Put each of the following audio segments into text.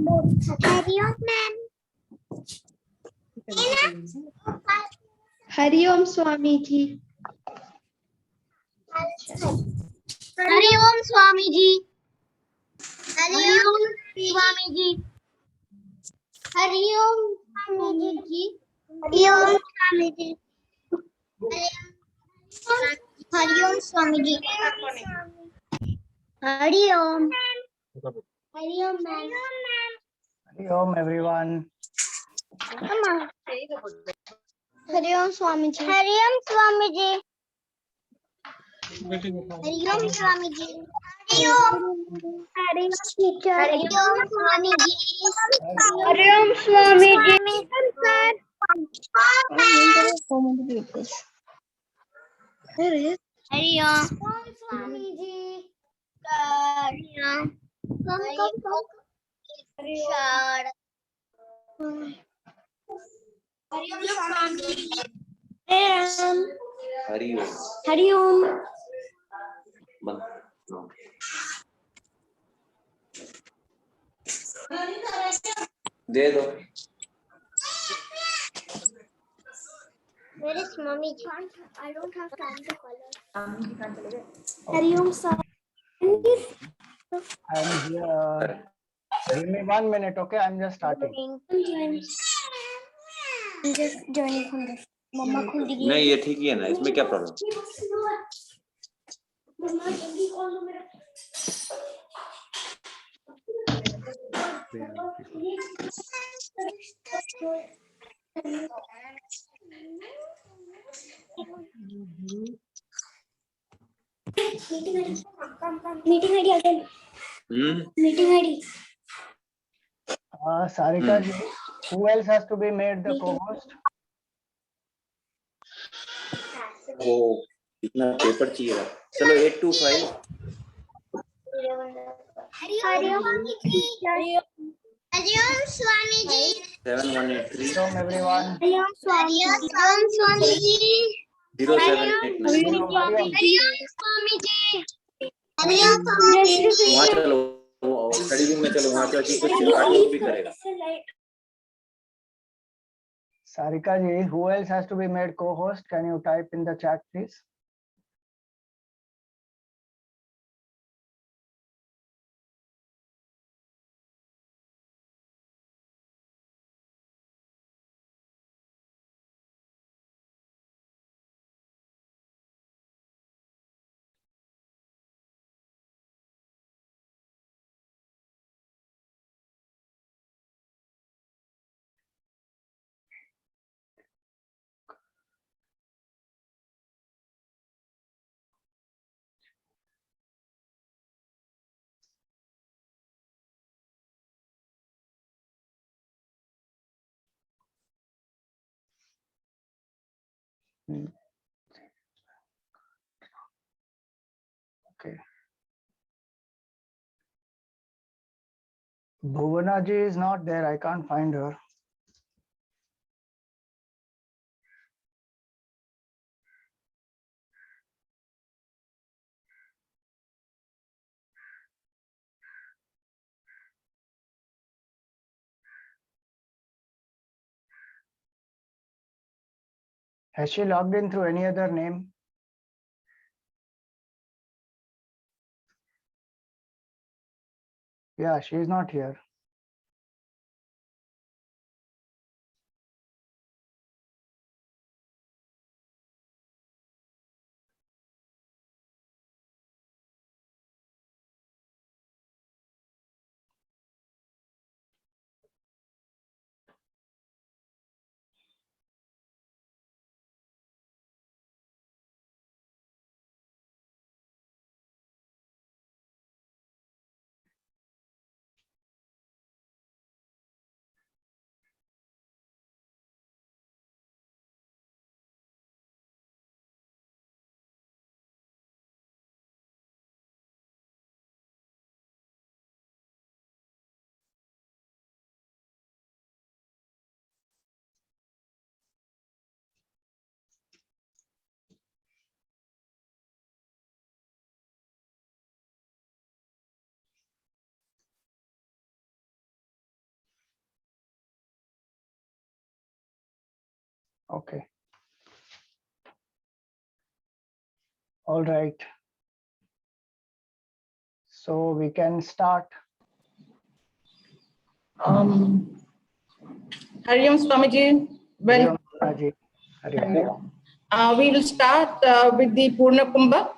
Hariom ma'am. Hariom Swami ji. Hariom Swami ji. Hariom Swami ji. Hariom Swami ji. Hariom Swami ji. Hariom Swami ji. Hariom. Hariom ma'am. Hariom everyone. Hariom Swami ji. Hariom Swami ji. Hariom Swami ji. Hariom. Hariom teacher. Hariom Swami ji. Hariom Swami ji. Sir. Hariom Swami ji. Hariom. Hariom Swami ji. Hariom. Hariom. दे दो। Where is mommy? I don't have time to call her. Hariom sir. I'm here. Give me 1 minute, okay? I'm just starting. I'm just joining from this. Mama खुल गई। नहीं ये ठीक ही है ना, इसमें क्या प्रॉब्लम? मम्मा जल्दी कॉल लो मेरा। Meeting ID attend. Meeting ID. Sarika ji, who else has to be made the co-host? ओ इतना पेपर चाहिए था। चलो 825। हरिओम स्वामी जी। 7183 Hariom everyone. हरिओम स्वामी जी। हरिओम स्वामी जी। 0789। हरिओम स्वामी जी। हरिओम स्वामी जी। वहाँ चलो, स्टडी रूम में चलो, वहाँ चलो कि कुछ आर्टवर्क भी करेगा। Sarika ji, who else has to be made co-host? Can you type in the chat, please? Okay. Bhuvana ji is not there. I can't find her. Has she logged in through any other name? Yeah, she is not here. Okay. All right. So we can start. Hariom Swamiji, well, Bhavanaji. Hari Om. we will start with the Purna Kumbha.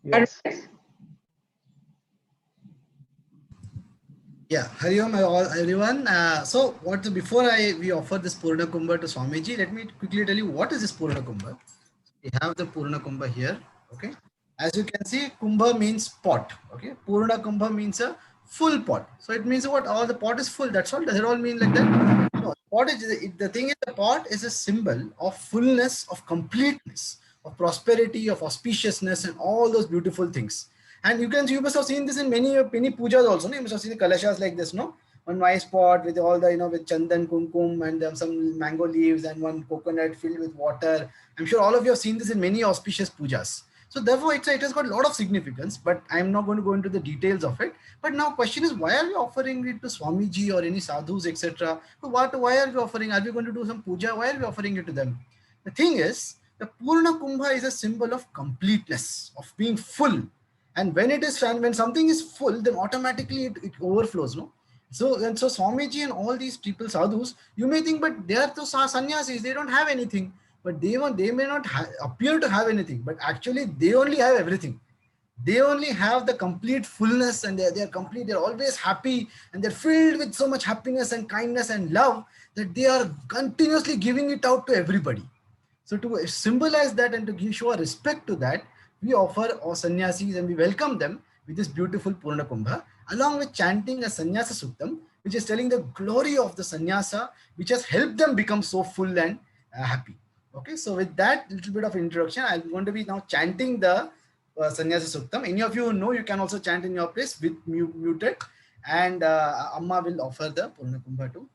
Yes. Yeah, Hari Om, everyone. So, before we offer this Purna Kumbha to Swamiji, let me quickly tell you what is this Purna Kumbha. We have the Purna Kumbha here. Okay, as you can see, Kumbha means pot. Okay, Purna Kumbha means a full pot. So it means what? All the pot is full. That's all. Does it all mean like that? No, pot is the thing is the pot is a symbol of fullness, of completeness, of prosperity, of auspiciousness, and all those beautiful things. And you must have seen this in many pujas also. No? You must have seen the kalashas like this, no? One nice pot with all the with chandan, kumkum, and some mango leaves, and one coconut filled with water. I'm sure all of you have seen this in many auspicious pujas. So therefore, it has got a lot of significance, but I'm not going to go into the details of it. But now question is, why are we offering it to Swamiji or any sadhus, etc.? So why are we offering? Are we going to do some puja? Why are we offering it to them? The thing is, the Purna Kumbha is a symbol of completeness, of being full. And when something is full, then automatically it overflows, no? So Swamiji and all these people, sadhus, you may think, but they are the sannyasis, they don't have anything. But they may not appear to have anything, but actually they only have everything. They only have the complete fullness, and they're complete, they're always happy, and they're filled with so much happiness and kindness and love that they are continuously giving it out to everybody. So to symbolize that and to show a respect to that, we offer our sannyasis and we welcome them with this beautiful Purna Kumbha, along with chanting a Sannyasa Suktam, which is telling the glory of the sannyasa, which has helped them become so full and happy. Okay, so with that little bit of introduction, I'm going to be now chanting the Sannyasa Suktam. Any of you know, you can also chant in your place with muted, and Amma will offer the Purna Kumbha to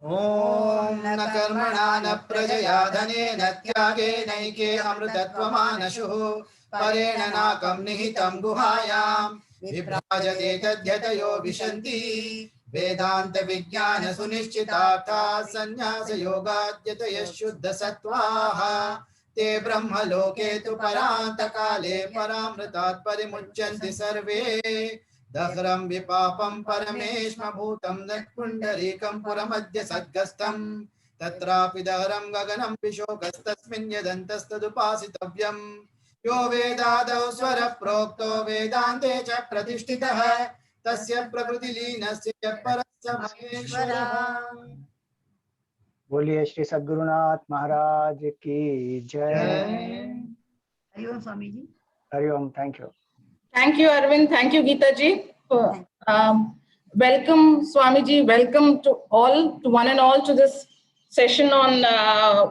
Om na karmana na prajaya dhane na tyage naike amrutatvamanashu parena nakam nihitam guhayam vibrajate tadyatayo vishanti vedanta vijnana sunishchitartha sannyasa yogadyataya shuddha sattvaha te brahma loke tu paranta kale paramritat parimuchanti sarve Dahram vipapam parameshma bhutam natpundarikam puramadya sadgastam tatrapi dahram gaganam vishogastasmin yadantastadupasitavyam yo vedadav swara prokto vedante cha pratishtitah tasya prakriti linasya parasya maheshwarah. बोलिए श्री सद्गुरुनाथ महाराज की जय. Hari Om Swamiji. Hari Om. Thank you. Thank you, Arvind. Thank you, Geeta ji. Welcome, Swamiji. Welcome to one and all, to this session on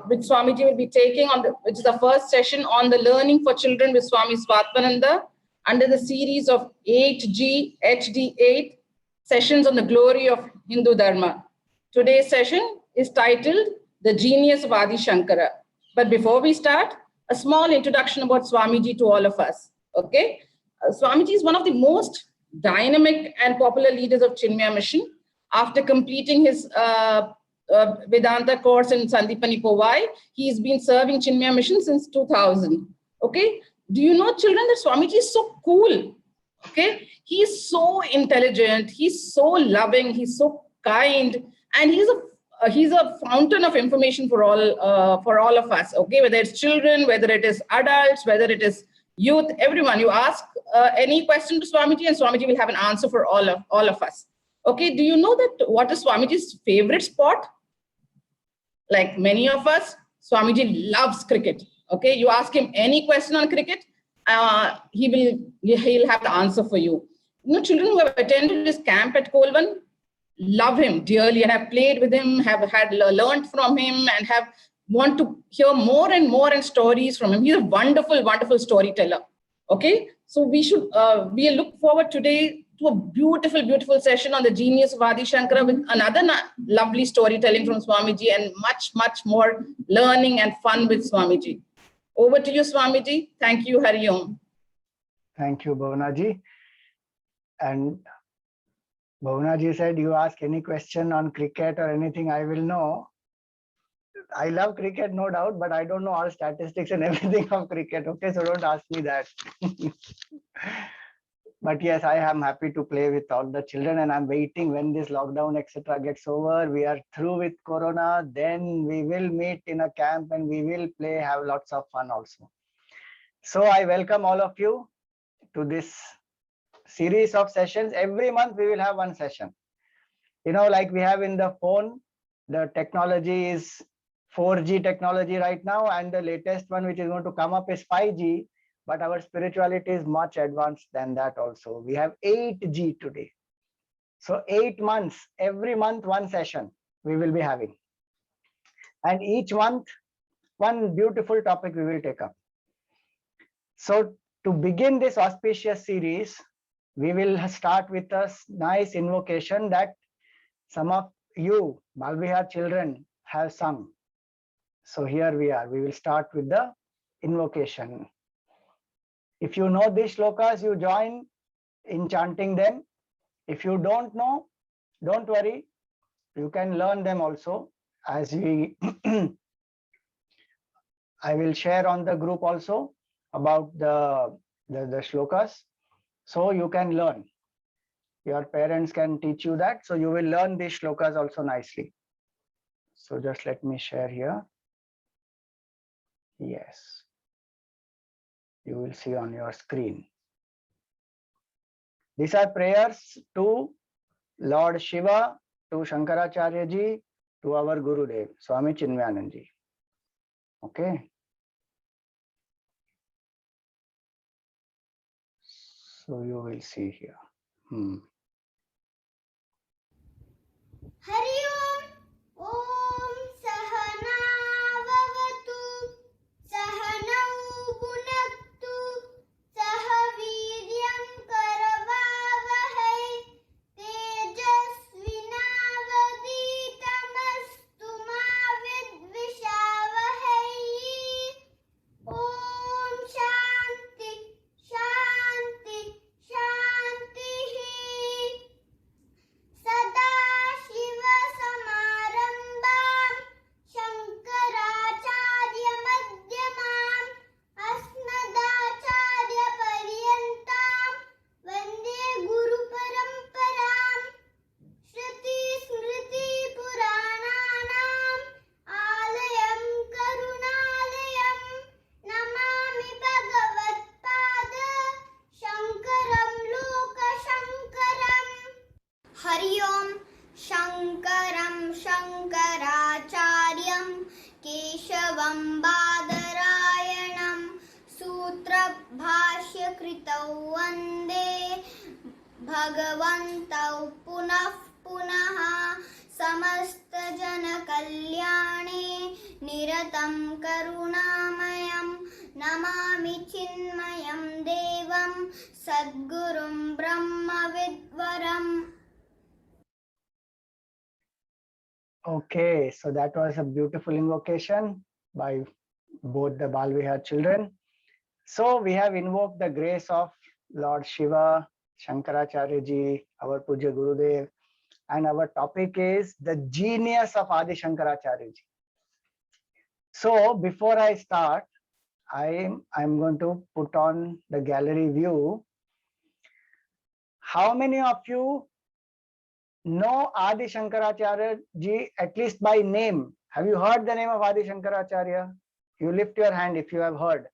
which Swamiji will be taking which is the first session on the learning for children with Swami Svatmananda under the series of 8G HD8 sessions on the glory of Hindu Dharma. Today's session is titled The Genius of Adi Shankara. But before we start, a small introduction about Swamiji to all of us. Okay. Swamiji is one of the most dynamic and popular leaders of Chinmaya Mission. After completing his Vedanta course in Sandipani Powai, he's been serving Chinmaya Mission since 2000. Okay, do you know, children, that Swamiji is so cool? Okay, he's so intelligent, he's so loving, he's so kind, and he's a fountain of information for all of us. Okay, whether it's children, whether it is adults, whether it is youth, everyone. You ask any question to Swamiji, and Swamiji will have an answer for all of us. Okay, do you know that what is Swamiji's favorite sport? Like many of us, Swamiji loves cricket. Okay, you ask him any question on cricket, he'll have the answer for you. You know, children who have attended his camp at Kolvan love him dearly and have played with him, have learned from him, and want to hear more and more and stories from him. He's a wonderful, wonderful storyteller. Okay, so we look forward today to a beautiful, beautiful session on the genius of Adi Shankara with another lovely storytelling from Swamiji and much, much more learning and fun with Swamiji. Over to you, Swamiji. Thank you, Hari Om. Thank you, Bhavanaji. And Bhavna ji said, you ask any question on cricket or anything, I will know. I love cricket, no doubt, but I don't know all statistics and everything of cricket. Okay, so don't ask me that. But yes, I am happy to play with all the children, and I'm waiting when this lockdown, etc., gets over. We are through with Corona, then we will meet in a camp and we will play, have lots of fun also. So I welcome all of you to this series of sessions. Every month we will have one session. You know, like we have in the phone, the technology is 4G technology right now, and the latest one which is going to come up is 5G. But our spirituality is much advanced than that also. We have 8G today. So 8 months, every month one session we will be having. And each month, one beautiful topic we will take up. So to begin this auspicious series, we will start with a nice invocation that some of you, Balvihar children, have sung. So here we are. We will start with the invocation. If you know these shlokas, you join in chanting them. If you don't know, don't worry. You can learn them also, as we I will share on the group also about the shlokas. So you can learn. Your parents can teach you that. So you will learn these shlokas also nicely. So just let me share here. Yes. You will see on your screen. These are prayers to Lord Shiva, to Shankaracharya ji, to our Gurudev, Swami Chinmayanand ji. Okay. So you will see here. Hari Om. Om Sahana Vavatu Sahanau Bhunaktu Saha Viryam Karavavahai Tejasvinavaditamastu Ma Vidvishavahai. Om Shanti Shanti Shanti. Sada Shiva Samarambam Shankaracharya Madhyamam Asmadacharya Paryantam Vande Guru Paramparam. Shruti Smriti Purananam Alayam Karunalayam Namami Bhagavat Pada Shankaram Loka Shankaram. Hari Om. Shankaram Shankaracharyam Keshavam Badarayanam Sutra Bhashya Kritau Vande Bhagavantau Punah Punaha Samasta Jana Kalyane Niratam Karunamayam Namami Chinmayam Devam Sadgurum Brahma Vidvaram. Okay, so that was a beautiful invocation by both the Balvihar children. So we have invoked the grace of Lord Shiva, Shankaracharya ji, our Puja Gurudev, and our topic is the genius of Adi Shankaracharya ji. So before I start, I'm going to put on the gallery view. How many of you know Adi Shankaracharya ji at least by name? Have you heard the name of Adi Shankaracharya? You lift your hand if you have heard.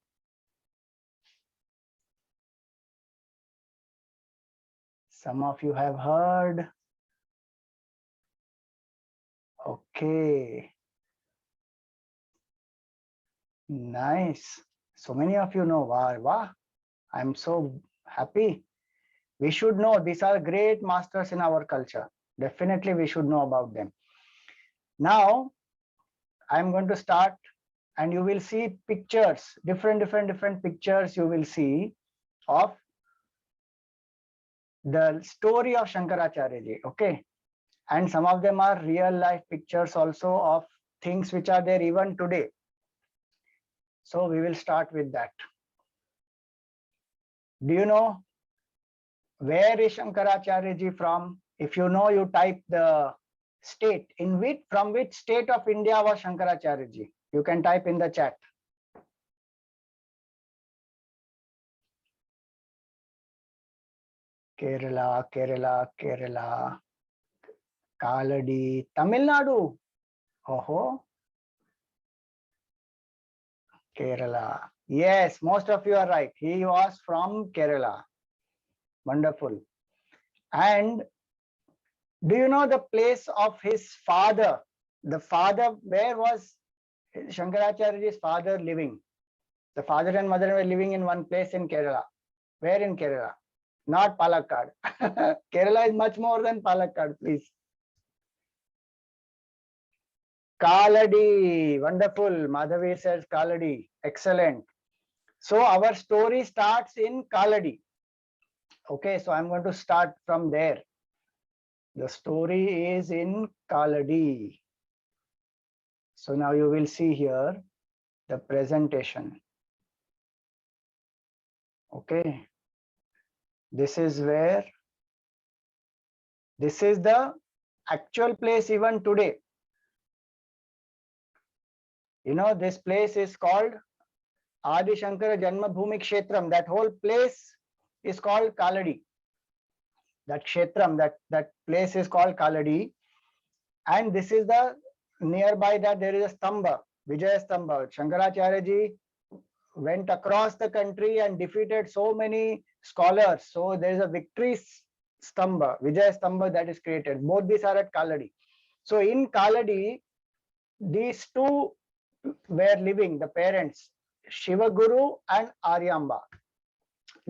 Some of you have heard. Okay. Nice. So many of you know. Wow, wow. I'm so happy. We should know. These are great masters in our culture. Definitely we should know about them. Now, I'm going to start and you will see pictures, different pictures you will see of the story of Shankaracharya ji. Okay. And some of them are real life pictures also of things which are there even today. So we will start with that. Do you know where is Shankaracharya ji from? If you know, you type the state from which state of India was Shankaracharya ji. You can type in the chat. Kerala, Kerala, Kerala, Kaladi, Tamil Nadu. Oh, Kerala. Yes, most of you are right. He was from Kerala. Wonderful. And do you know the place of his father? The father, where was Shankaracharya's father living? The father and mother were living in one place in Kerala. Where in Kerala? Not Palakkad. Kerala is much more than Palakkad, please. Kaladi. Wonderful. Madhavi says Kaladi. Excellent. So our story starts in Kaladi. Okay, so I'm going to start from there. The story is in Kaladi. So now you will see here the presentation. Okay. This is where, this is the actual place even today. You know, this place is called Adi Shankara Janmabhoomi Kshetram. That whole place is called Kaladi. That Kshetram, that place is called Kaladi. And this is the, nearby that there is a Stamba, Vijaya Stamba. Shankaracharya ji went across the country and defeated so many scholars. So there is a victory Stamba, Vijaya Stamba that is created. Both these are at Kaladi. So in Kaladi, these two were living, the parents, Shiva Guru and Aryamba.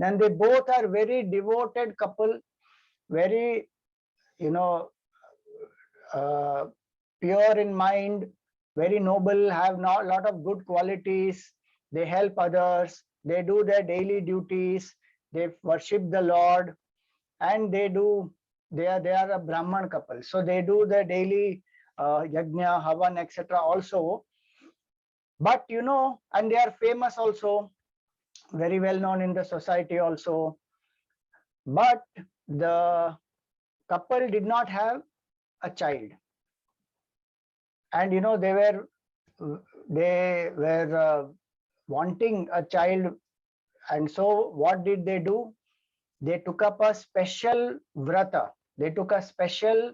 And they both are very devoted couple, very, you know, pure in mind, very noble, have not a lot of good qualities. They help others, they do their daily duties, they worship the Lord, and they are a Brahman couple. So they do their daily yajna, havan, etc. also. But you know, and they are famous also, very well known in the society also. But the couple did not have a child. And you know, they were wanting a child. And so what did they do? They took up a special vrata. They took a special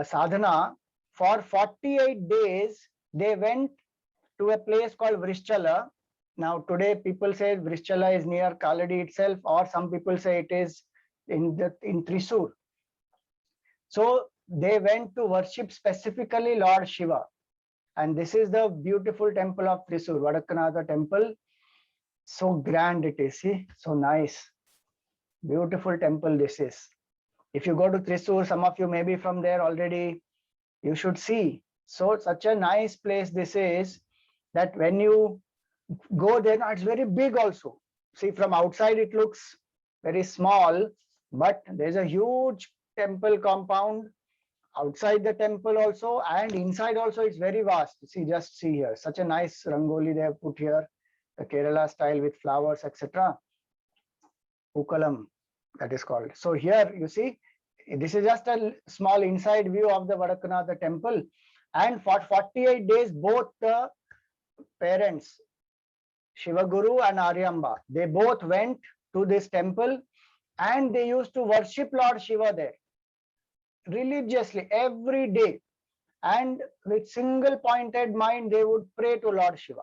sadhana. For 48 days, they went to a place called Vrishchala. Now today people say Vrishchala is near Kaladi itself, or some people say it is in Thrissur. So they went to worship specifically Lord Shiva. And this is the beautiful temple of Thrissur, Vadakkanatha temple. So grand it is, see, so nice. Beautiful temple this is. If you go to Thrissur, some of you may be from there already, you should see. So such a nice place this is, that when you go there, it's very big also. See, from outside it looks very small, but there's a huge temple compound outside the temple also, and inside also it's very vast. See, just see here, such a nice rangoli they have put here, the Kerala style with flowers, etc. Ukalam, that is called. So here you see, this is just a small inside view of the Vadakkanatha temple. And for 48 days, both the parents, Shiva Guru and Aryamba, they both went to this temple and they used to worship Lord Shiva there religiously every day, and with single pointed mind they would pray to Lord Shiva.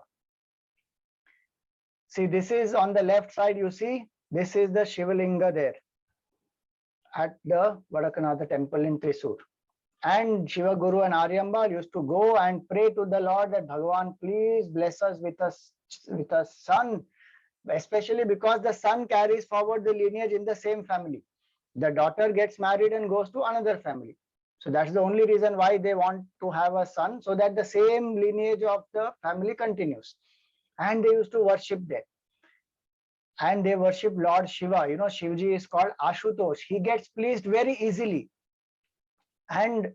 See, this is on the left side, you see, this is the Shiva Linga there at the Vadakkanatha temple in Thrissur. And Shiva Guru and Aryamba used to go and pray to the Lord that Bhagavan, please bless us with a son, especially because the son carries forward the lineage in the same family. The daughter gets married and goes to another family. So that's the only reason why they want to have a son, so that the same lineage of the family continues. And they used to worship there. And they worship Lord Shiva. You know, Shivji is called Ashutosh. He gets pleased very easily. And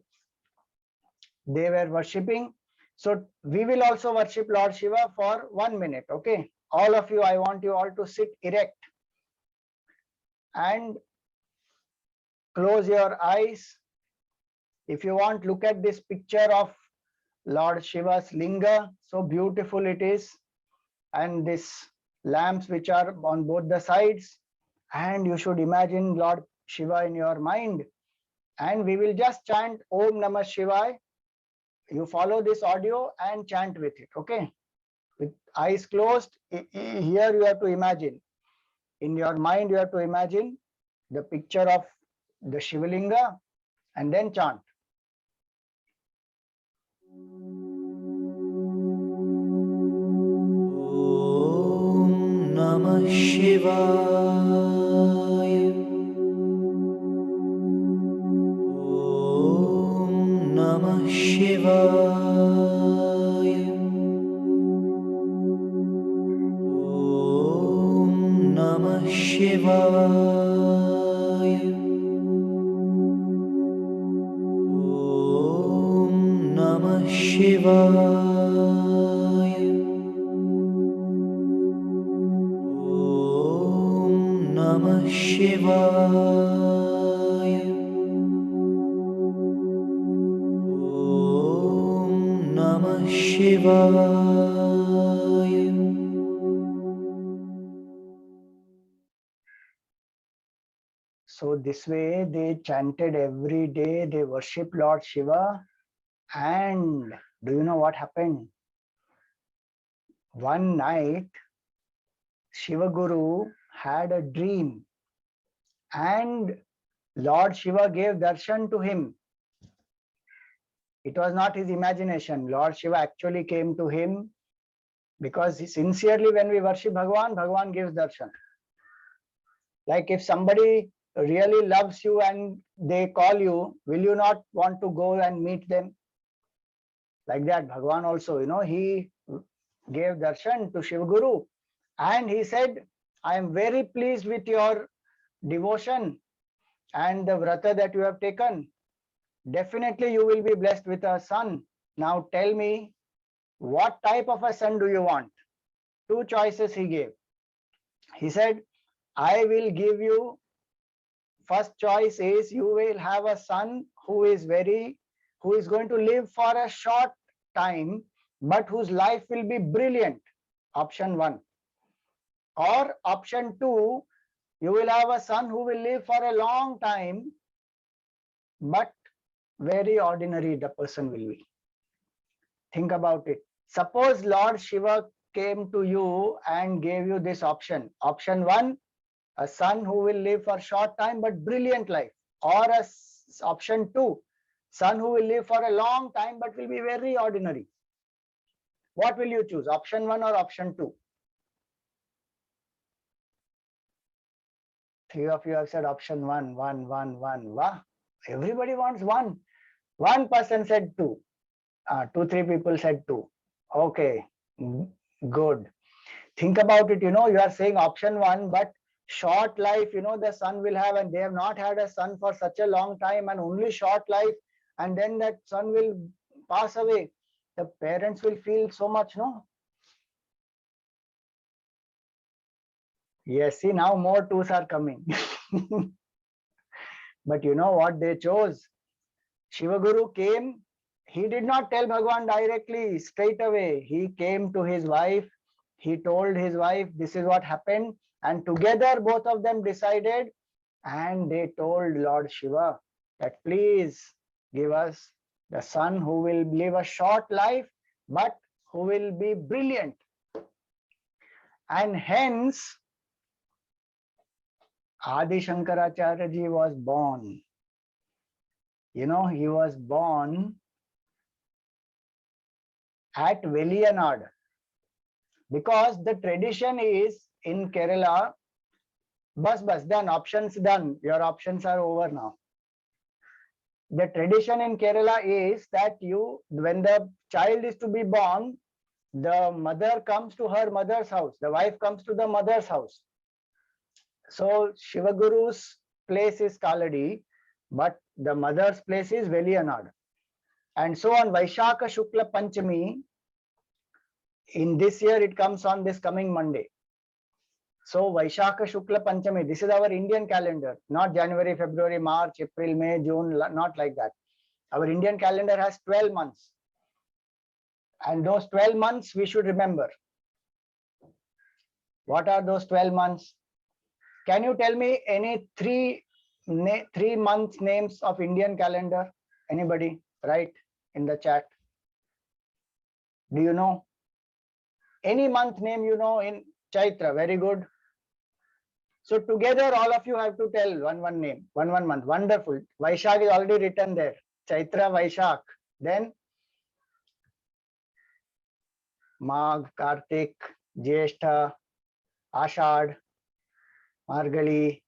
they were worshipping. So we will also worship Lord Shiva for 1 minute. Okay. All of you, I want you all to sit erect and close your eyes. If you want, look at this picture of Lord Shiva's linga. So beautiful it is. And this lamps which are on both the sides. And you should imagine Lord Shiva in your mind. And we will just chant Om Namah Shivaya. You follow this audio and chant with it, okay? With eyes closed, here you have to imagine. In your mind, you have to imagine the picture of the Shivalinga and then chant. Om Namah Shivaya. Om Namah Shivaya. Om Namah Shivaya. Om Namah Shivaya. Om Namah Shivaya. Om Namah Shivaya. So this way they chanted every day, they worship Lord Shiva. And do you know what happened? One night, Shiva Guru had a dream and Lord Shiva gave darshan to him. It was not his imagination. Lord Shiva actually came to him because sincerely when we worship Bhagavan, Bhagavan gives darshan. Like if somebody really loves you and they call you, will you not want to go and meet them? Like that, Bhagavan also, he gave darshan to Shiva Guru and he said, I am very pleased with your devotion and the vrata that you have taken. Definitely you will be blessed with a son. Now tell me, what type of a son do you want? Two choices he gave. He said, I will give you, first choice is you will have a son who is going to live for a short time, but whose life will be brilliant. Option 1. Or option 2, you will have a son who will live for a long time, but very ordinary the person will be. Think about it. Suppose Lord Shiva came to you and gave you this option. Option 1, a son who will live for a short time but brilliant life. Or option 2, son who will live for a long time but will be very ordinary. What will you choose? Option 1 or option 2? Three of you have said option 1. Wow. Everybody wants 1. One person said 2. 2-3 people said 2. Okay, good. Think about it, you are saying option 1, but short life, the son will have, and they have not had a son for such a long time and only short life, and then that son will pass away. The parents will feel so much, no? Yes, see, now more 2s are coming. But you know what they chose? Shiva Guru came. He did not tell Bhagavan directly, straight away. He came to his wife. He told his wife, this is what happened. And together, both of them decided. And they told Lord Shiva that please give us the son who will live a short life, but who will be brilliant. And hence, Adi Shankaracharya ji was born. He was born at Veliyanad, because the tradition is in Kerala, bas done, options done, your options are over now. The tradition in Kerala is that when the child is to be born, the mother comes to her mother's house, the wife comes to the mother's house. So Shiva Guru's place is Kaladi, but the mother's place is Veliyanad. And so on Vaishakha Shukla Panchami, in this year it comes on this coming Monday. So Vaishakha Shukla Panchami, this is our Indian calendar, not January, February, March, April, May, June, not like that. Our Indian calendar has 12 months. And those 12 months we should remember. What are those 12 months? Can you tell me any three months names of Indian calendar? Anybody? Write in the chat. Do you know? Any month name you know in Chaitra? Very good. So together all of you have to tell one name, one month. Wonderful. Vaishak is already written there. Chaitra, Vaishak. Then Magh, Kartik, Jyeshtha, Ashad, Margali,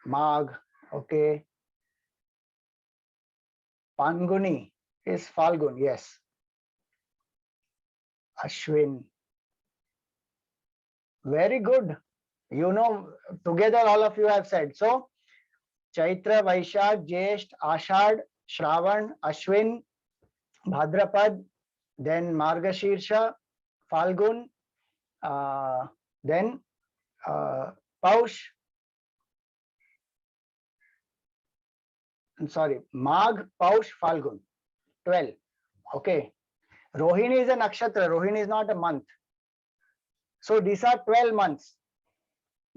Magh. Okay. Panguni is Falgun. Yes. Ashwin. Very good. You know, together all of you have said. So, Chaitra, Vaishak, Jyesht, Ashad, Shravan, Ashwin, Bhadrapad, then Margashirsha, Falgun, then Paush. I'm sorry, Magh, Paush, Falgun. 12. Okay. Rohini is a nakshatra. Rohini is not a month. So these are 12 months.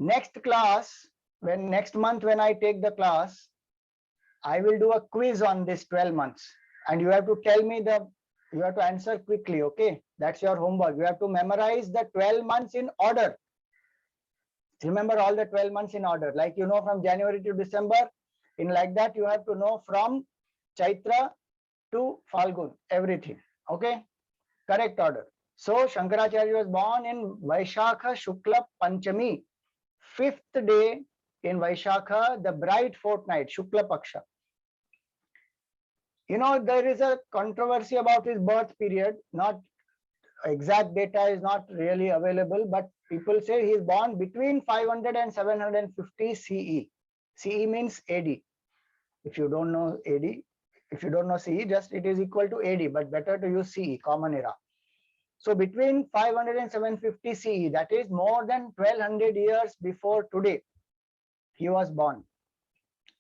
Next class, next month when I take the class, I will do a quiz on this 12 months. And you have to tell me you have to answer quickly, okay? That's your homework. You have to memorize the 12 months in order. Remember all the 12 months in order. Like you know from January to December, in like that you have to know from Chaitra to Falgun, everything, okay? Correct order. So Shankaracharya was born in Vaishakha Shukla Panchami, 5th day in Vaishakha, the bright fortnight, Shukla Paksha. You know, there is a controversy about his birth period. Not exact data is not really available, but people say he is born between 500 and 750 CE. CE means AD. If you don't know AD, if you don't know CE, just it is equal to AD, but better to use CE, common era. So between 500 and 750 CE, that is more than 1200 years before today, he was born.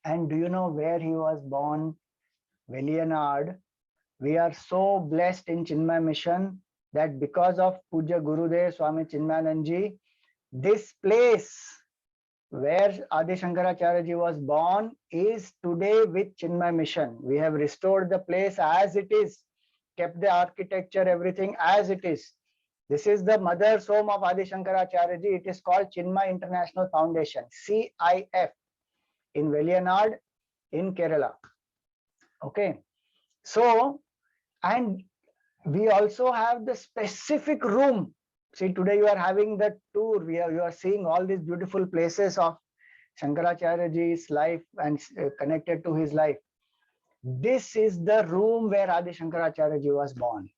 And do you know where he was born? Velianad. We are so blessed in Chinmay Mission that because of Puja Gurudev Swami Chinmayanand, this place where Adi Shankaracharya ji was born is today with Chinmay Mission. We have restored the place as it is, kept the architecture, everything as it is. This is the mother's home of Adi Shankaracharya ji. It is called Chinmay International Foundation, CIF, in Velianad in Kerala. Okay. So, and we also have the specific room. See, today you are having the tour. You are seeing all these beautiful places of Shankaracharya ji's life and connected to his life. This is the room where Adi Shankaracharya ji was born.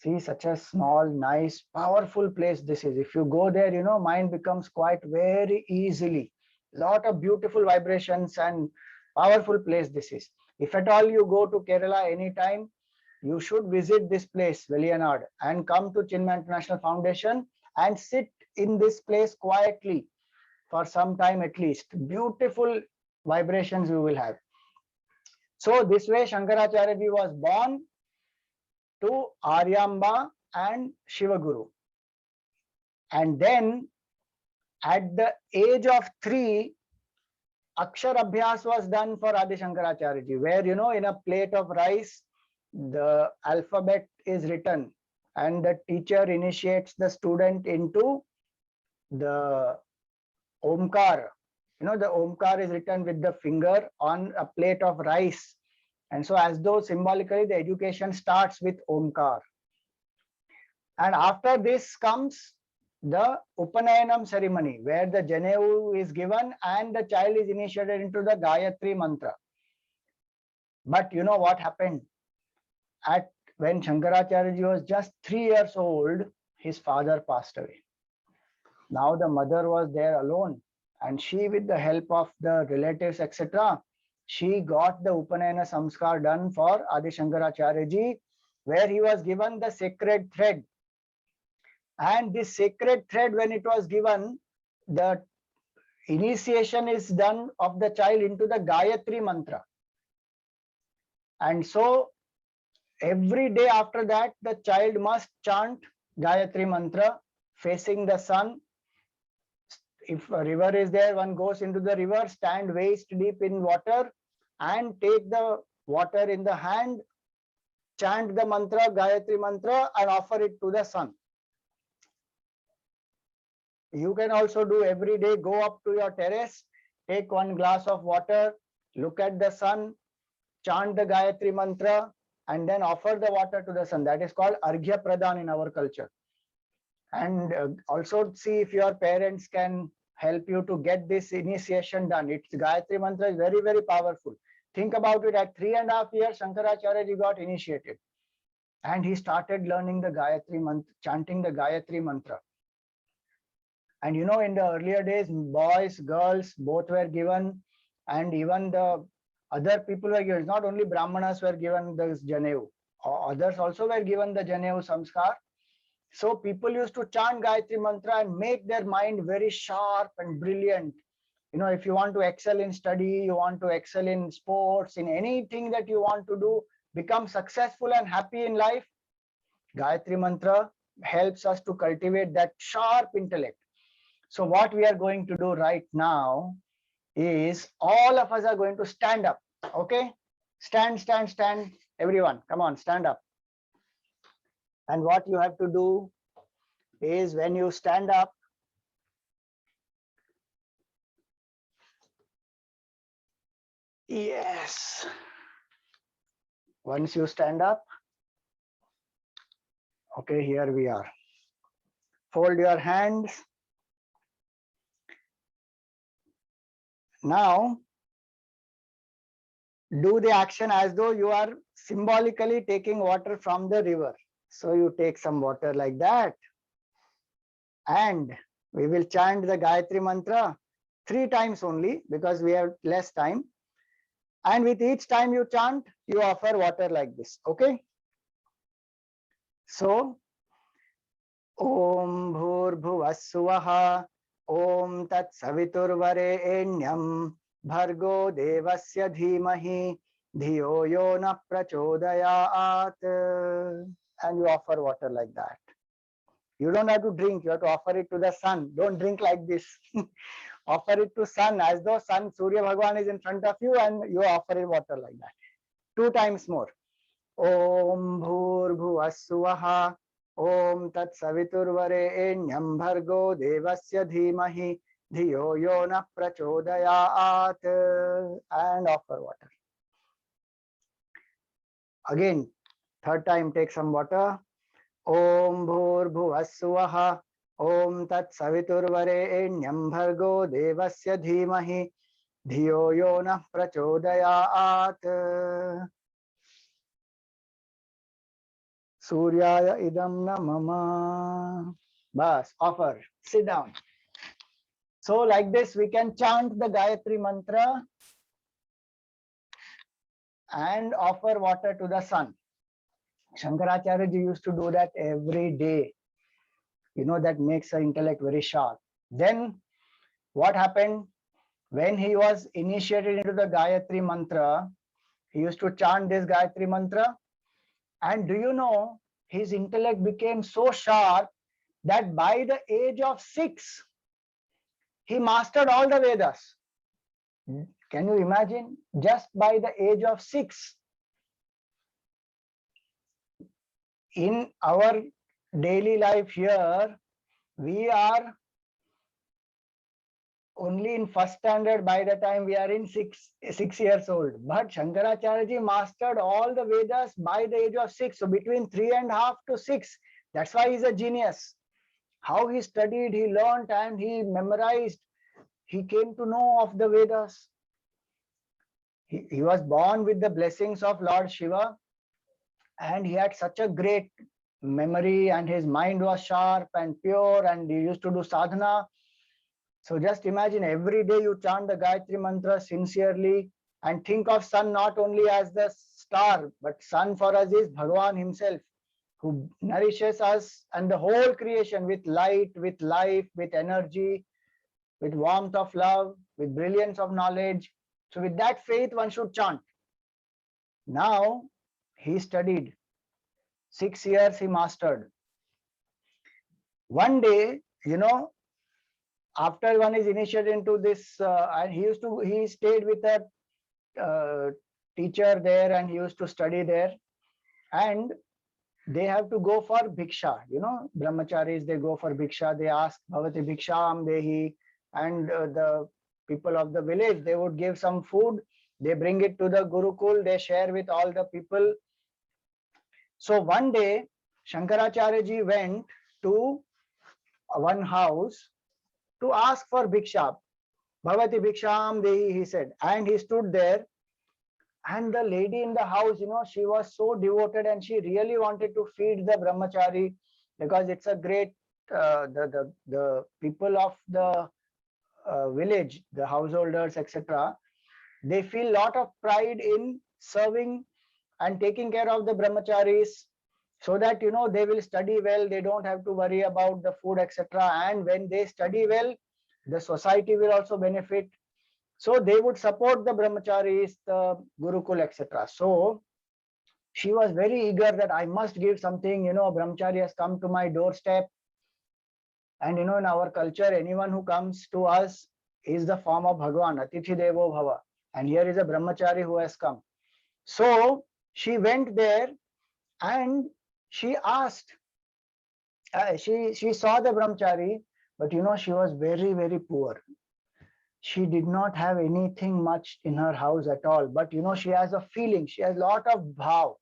See, such a small, nice, powerful place this is. If you go there, you know, mind becomes quiet very easily. Lot of beautiful vibrations and powerful place this is. If at all you go to Kerala anytime, you should visit this place, Velianad, and come to Chinmay International Foundation and sit in this place quietly for some time at least. Beautiful vibrations you will have. So this way Shankaracharya ji was born to Aryamba and Shivaguru. And then at the age of 3, Akshar Abhyas was done for Adi Shankaracharya ji, where, you know, in a plate of rice, the alphabet is written and the teacher initiates the student into the Omkar. You know, the Omkar is written with the finger on a plate of rice. And so as though symbolically the education starts with Omkar. And after this comes the Upanayanam ceremony, where the Janevu is given and the child is initiated into the Gayatri mantra. But you know what happened? When Shankaracharya ji was just 3 years old, his father passed away. Now the mother was there alone, and she, with the help of the relatives, etc., she got the Upanayana Samskar done for Adi Shankaracharya ji, where he was given the sacred thread. And this sacred thread, when it was given, the initiation is done of the child into the Gayatri mantra. And so every day after that, the child must chant Gayatri mantra facing the sun. If a river is there, one goes into the river, stand waist deep in water and take the water in the hand, chant the mantra, Gayatri mantra, and offer it to the sun. You can also do every day, go up to your terrace, take one glass of water, look at the sun, chant the Gayatri mantra, and then offer the water to the sun. That is called Arghya Pradhan in our culture. And also see if your parents can help you to get this initiation done. It's Gayatri mantra is very, very powerful. Think about it, at 3.5 years, Shankaracharya got initiated. And he started learning the Gayatri mantra, chanting the Gayatri mantra. And you know, in the earlier days, boys, girls, both were given, and even the other people were given. Not only Brahmanas were given this Janevu, others also were given the Janevu Samskar. So people used to chant Gayatri mantra and make their mind very sharp and brilliant. You know, if you want to excel in study, you want to excel in sports, in anything that you want to do, become successful and happy in life, Gayatri mantra helps us to cultivate that sharp intellect. So what we are going to do right now is all of us are going to stand up. Okay? Stand, stand, stand. Everyone, come on, stand up. And what you have to do is, when you stand up, yes. Once you stand up, okay, here we are. Fold your hands. Now, do the action as though you are symbolically taking water from the river. So you take some water like that, and we will chant the Gayatri mantra 3 times only because we have less time. And with each time you chant, you offer water like this. Okay? So, Om Bhurbhuvassuvaha Om Tat Saviturvarenyam Bhargo Devasya Dhimahi Dhiyo Yo Na Prachodayat. And you offer water like that. You don't have to drink, you have to offer it to the sun. Don't drink like this. Offer it to sun as though sun, Surya Bhagwan is in front of you, and you offer it water like that. 2 times more. Om Bhurbhuvassuvaha Om Tat Saviturvarenyam Bhargo Devasya Dhimahi Dhiyo Yo Na Prachodayat. And offer water. Again, 3rd time, take some water. Om Bhurbhuvassuvaha Om Tat Saviturvarenyam Bhargo Devasya Dhimahi Dhiyo Yo Na Prachodayat. Suryaya idam namama. Bas, offer. Sit down. So like this, we can chant the Gayatri mantra and offer water to the sun. Shankaracharya ji used to do that every day. You know, that makes the intellect very sharp. Then what happened? When he was initiated into the Gayatri mantra, he used to chant this Gayatri mantra. And do you know, his intellect became so sharp that by the age of 6, he mastered all the Vedas. Can you imagine? Just by the age of 6. In our daily life here, we are only in 1st standard by the time we are in 6 years old. But Shankaracharya ji mastered all the Vedas by the age of 6. So between 3.5 to 6. That's why he's a genius. How he studied, he learned, and he memorized. He came to know of the Vedas. He was born with the blessings of Lord Shiva, and he had such a great memory, and his mind was sharp and pure, and he used to do sadhana. So just imagine, every day you chant the Gayatri mantra sincerely, and think of sun not only as the star, but sun for us is Bhagavan himself. who nourishes us and the whole creation with light, with life, with energy, with warmth of love, with brilliance of knowledge. So with that faith, one should chant. Now, he studied. 6 years he mastered. One day, after one is initiated into this, and he stayed with a teacher there and he used to study there. And they have to go for bhiksha, brahmacharis, they go for bhiksha, they ask bhavati bhiksham dehi, and the people of the village, they would give some food, they bring it to the Gurukul, they share with all the people. So one day, Shankaracharya ji went to one house to ask for bhiksha. Bhavati bhiksham dehi, he said, and he stood there. And the lady in the house, she was so devoted and she really wanted to feed the brahmachari because it's a great, the people of the village, the householders, etc. They feel lot of pride in serving and taking care of the brahmacharis so that, they will study well. They don't have to worry about the food, etc. And when they study well, the society will also benefit. So they would support the brahmacharis, the Gurukul, etc. So she was very eager that I must give something, a brahmachari has come to my doorstep. And in our culture, anyone who comes to us is the form of Bhagwan, Atithi Devo Bhava. And here is a brahmachari who has come. So she went there and she asked, she saw the brahmachari, but she was very, very poor. She did not have anything much in her house at all, but she has a feeling, she has a lot of bhav.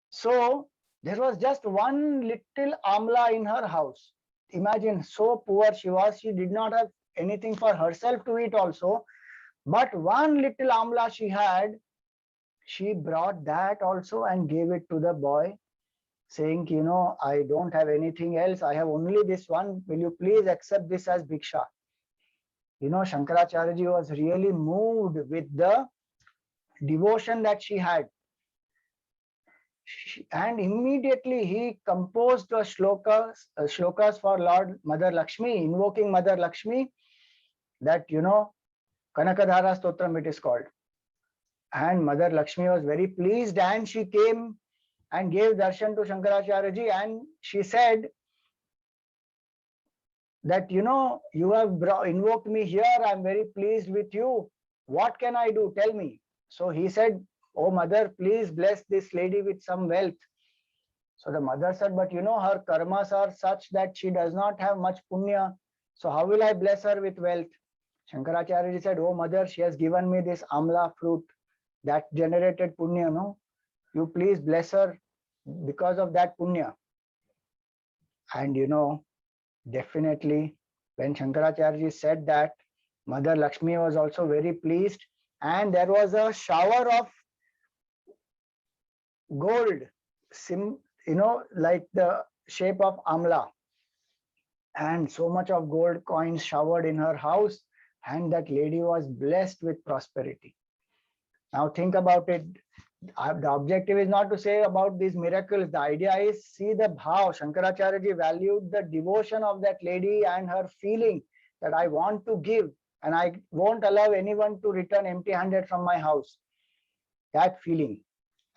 So there was just one little amla in her house. Imagine, so poor she was, she did not have anything for herself to eat also, but one little amla she had, she brought that also and gave it to the boy, saying, I don't have anything else, I have only this one, will you please accept this as bhiksha? Shankaracharya ji was really moved with the devotion that she had. And immediately he composed the shlokas for Lord Mother Lakshmi, invoking Mother Lakshmi, that, Kanakadhara Stotram it is called. And Mother Lakshmi was very pleased and she came and gave darshan to Shankaracharya ji, and she said that, you have invoked me here, I'm very pleased with you. What can I do? Tell me. So he said, oh mother, please bless this lady with some wealth. So the mother said, but her karmas are such that she does not have much punya. So how will I bless her with wealth? Shankaracharya ji said, oh mother, she has given me this amla fruit that generated punya, no? You please bless her because of that punya. And definitely, when Shankaracharya ji said that, Mother Lakshmi was also very pleased, and there was a shower of gold, like the shape of amla, and so much of gold coins showered in her house, and that lady was blessed with prosperity. Now think about it. The objective is not to say about these miracles. The idea is, see the bhav. Shankaracharya ji valued the devotion of that lady and her feeling that I want to give and I won't allow anyone to return empty-handed from my house. That feeling.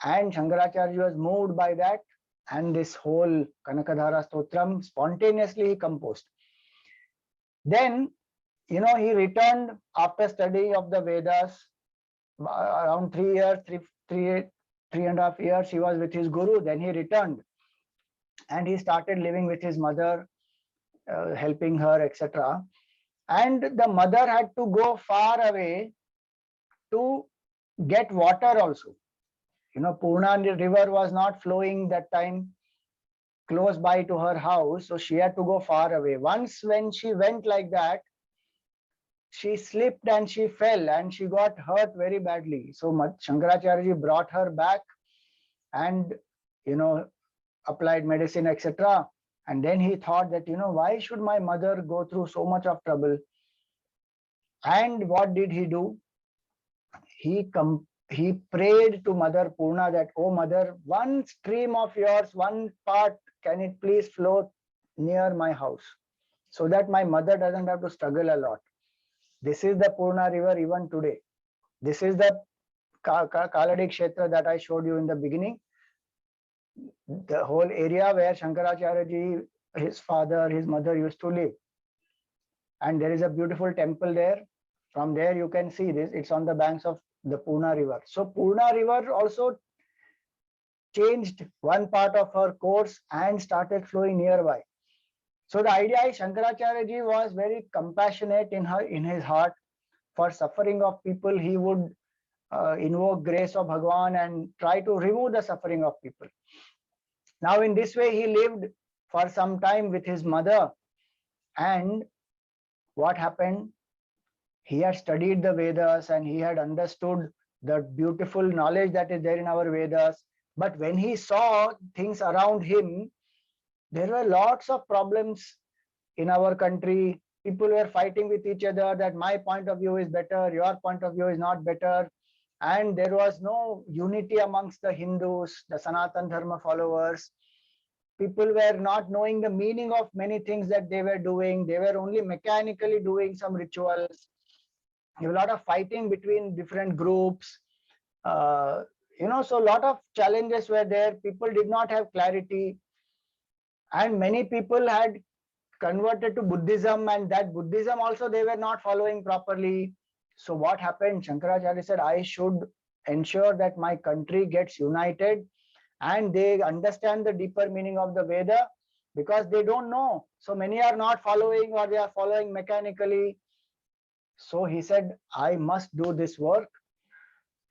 And Shankaracharya ji was moved by that, and this whole Kanakadhara Stotram spontaneously he composed. Then, he returned after study of the Vedas, around 3 years, 3.5 years, he was with his guru. Then he returned and he started living with his mother, helping her, etc. And the mother had to go far away to get water also. Purna river was not flowing that time close by to her house, so she had to go far away. Once when she went like that, she slipped and she fell and she got hurt very badly. So Shankaracharya ji brought her back and, applied medicine, etc. And then he thought that, why should my mother go through so much of trouble? And what did he do? He he prayed to Mother Purna that, oh Mother, one stream of yours, one part, can it please flow near my house so that my mother doesn't have to struggle a lot. This is the Purna river even today. This is the Kaladi Kshetra that I showed you in the beginning. The whole area where Shankaracharya ji, his father, his mother used to live. And there is a beautiful temple there. From there you can see this. It's on the banks of the Purna river. So Purna river also changed one part of her course and started flowing nearby. So the idea is Shankaracharya ji was very compassionate in his heart for suffering of people. He would invoke grace of Bhagwan and try to remove the suffering of people. Now in this way he lived for some time with his mother, and what happened? He had studied the Vedas and he had understood the beautiful knowledge that is there in our Vedas. But when he saw things around him, there were lots of problems in our country. People were fighting with each other that my point of view is better, your point of view is not better. And there was no unity amongst the Hindus, the Sanatan Dharma followers. People were not knowing the meaning of many things that they were doing. They were only mechanically doing some rituals. There was a lot of fighting between different groups. So a lot of challenges were there. People did not have clarity. And many people had converted to Buddhism, and that Buddhism also they were not following properly. So what happened? Shankaracharya said, I should ensure that my country gets united and they understand the deeper meaning of the Veda, because they don't know. So many are not following, or they are following mechanically. So he said, I must do this work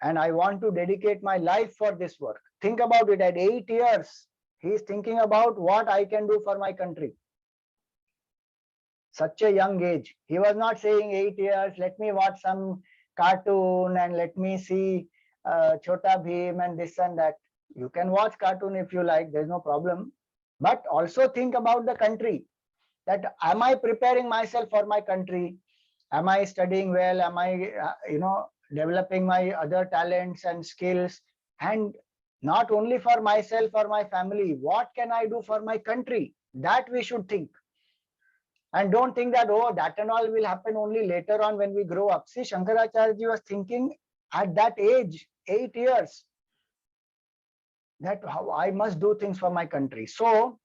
and I want to dedicate my life for this work. Think about it, at 8 years, he is thinking about what I can do for my country. Such a young age. He was not saying 8 years, let me watch some cartoon and let me see Chota Bheem and this and that. You can watch cartoon if you like, there's no problem. But also think about the country. That am I preparing myself for my country? Am I studying well? Am I, developing my other talents and skills? And not only for myself or my family, what can I do for my country? That we should think. And don't think that, oh, that and all will happen only later on when we grow up. See, Shankaracharya ji was thinking at that age, 8 years, that how I must do things for my country. So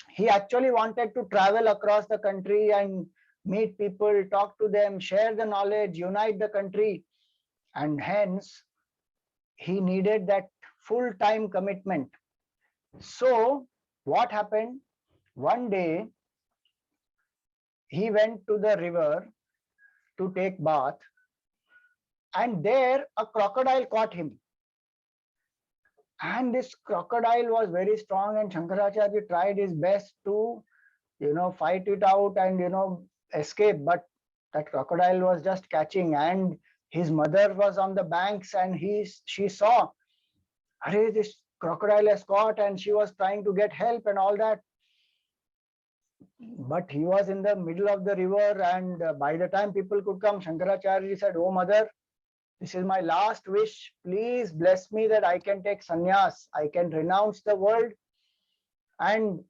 he actually wanted to travel across the country and meet people, talk to them, share the knowledge, unite the country. And hence, he needed that full-time commitment. So what happened? One day, he went to the river to take bath, and there a crocodile caught him. And this crocodile was very strong, and Shankaracharya tried his best to, fight it out and, escape. But that crocodile was just catching, and his mother was on the banks, and she saw, Arey, this crocodile has caught, and she was trying to get help and all that. But he was in the middle of the river, and by the time people could come, Shankaracharya said, oh mother, this is my last wish. Please bless me that I can take sannyas. I can renounce the world. And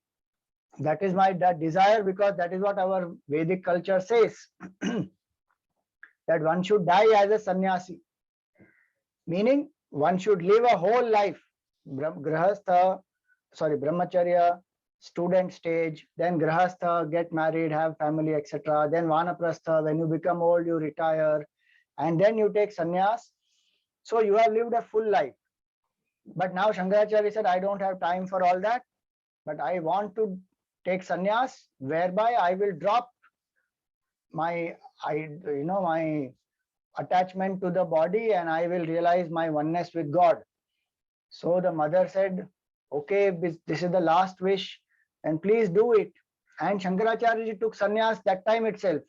that is my desire, because that is what our Vedic culture says. That one should die as a sannyasi. Meaning one should live a whole life. Brahmacharya, student stage, then grahastha, get married, have family, etc. Then vanaprastha, when you become old, you retire, and then you take sannyas. So you have lived a full life. But now Shankaracharya said, I don't have time for all that, but I want to take sannyas, whereby I will drop my attachment to the body, and I will realize my oneness with God. So the mother said, okay, this is the last wish, and please do it. And Shankaracharya ji took sannyas that time itself.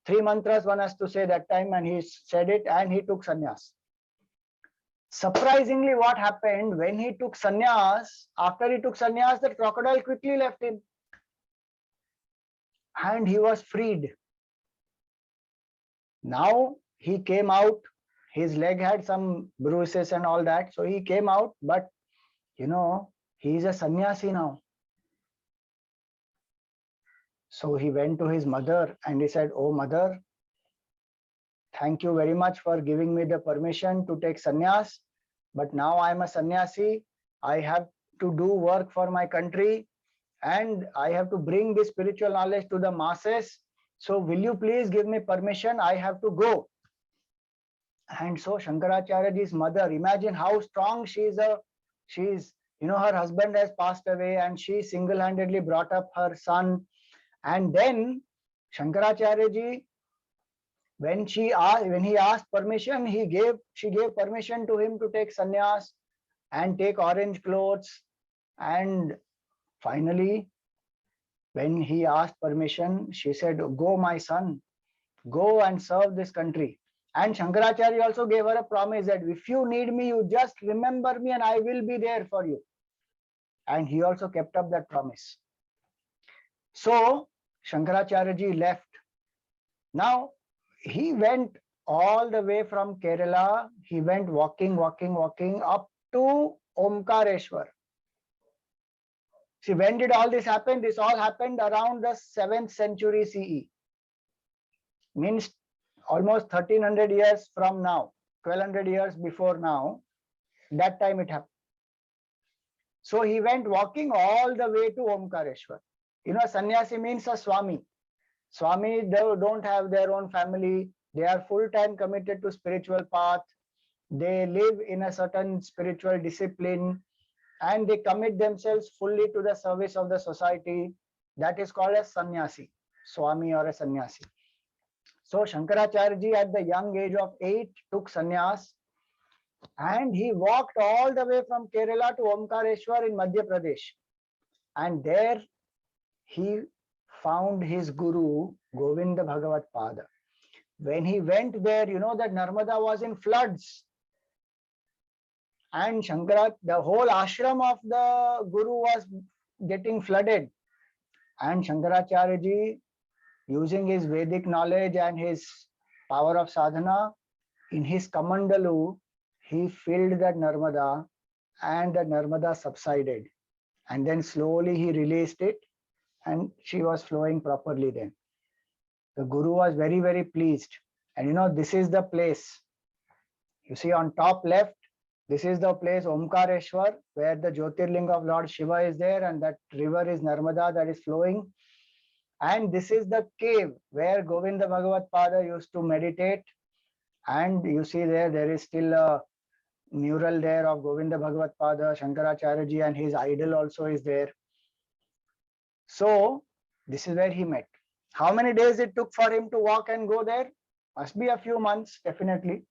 3 mantras one has to say that time, and he said it, and he took sannyas. Surprisingly, what happened when he took sannyas, after he took sannyas, the crocodile quickly left him. And he was freed. Now he came out His leg had some bruises and all that. So he came out, but you know, he is a sannyasi now. So he went to his mother and he said, "Oh mother, thank you very much for giving me the permission to take sannyas. But now I am a sannyasi. I have to do work for my country and I have to bring this spiritual knowledge to the masses. So will you please give me permission? I have to go." And so Shankaracharyaji's mother, imagine how strong she is. Her husband has passed away and she single-handedly brought up her son. And then Shankaracharyaji, when he asked permission, she gave permission to him to take sannyas and take orange clothes. And finally, when he asked permission, she said, "Go, my son, go and serve this country." And Shankaracharya also gave her a promise that if you need me, you just remember me and I will be there for you. And he also kept up that promise. So Shankaracharya left. Now he went all the way from Kerala. He went walking up to Omkareshwar. See, when did all this happen? This all happened around the 7th century CE. Means almost 1300 years from now, 1200 years before now, that time it happened. So he went walking all the way to Omkareshwar. You know, sannyasi means a Swami. Swami, they don't have their own family. They are full-time committed to spiritual path. They live in a certain spiritual discipline and they commit themselves fully to the service of the society. That is called a sannyasi, Swami or a sannyasi. So Shankaracharya at the young age of 8 took sannyas and he walked all the way from Kerala to Omkareshwar in Madhya Pradesh. And there he found his guru, Govinda Bhagavat Pada. When he went there, you know that Narmada was in floods. And the whole ashram of the guru was getting flooded. And Shankaracharya, using his Vedic knowledge and his power of sadhana, in his Kamandalu, he filled that Narmada and the Narmada subsided. And then slowly he released it and she was flowing properly then. The Guru was very, very pleased. And you know, this is the place. You see on top left, this is the place Omkareshwar, where the Jyotirlinga of Lord Shiva is there and that river is Narmada that is flowing. And this is the cave where Govinda Bhagavat Pada used to meditate. And you see there is still a mural there of Govinda Bhagavat Pada, Shankaracharya and his idol also is there. So this is where he met. How many days it took for him to walk and go there? Must be a few months, definitely.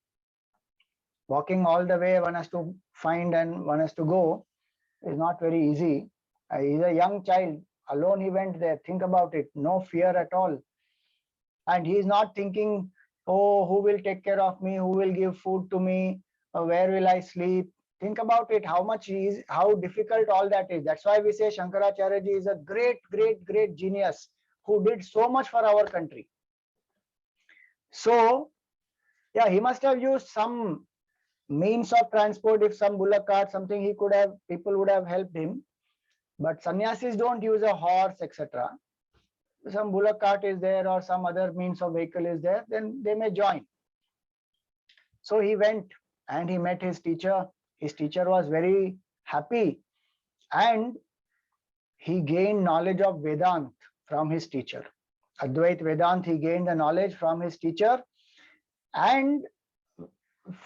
Walking all the way, one has to find and one has to go is not very easy. He's a young child. Alone he went there. Think about it. No fear at all. And he's not thinking, oh, who will take care of me? Who will give food to me? Where will I sleep? Think about it, how difficult all that is. That's why we say Shankaracharya is a great genius who did so much for our country. So, yeah, he must have used some means of transport. If some bullock cart, something people would have helped him. But sannyasis don't use a horse, etc. Some bullock cart is there or some other means of vehicle is there, then they may join. So he went and he met his teacher. His teacher was very happy and he gained knowledge of Vedant from his teacher. Advait Vedant, he gained the knowledge from his teacher. And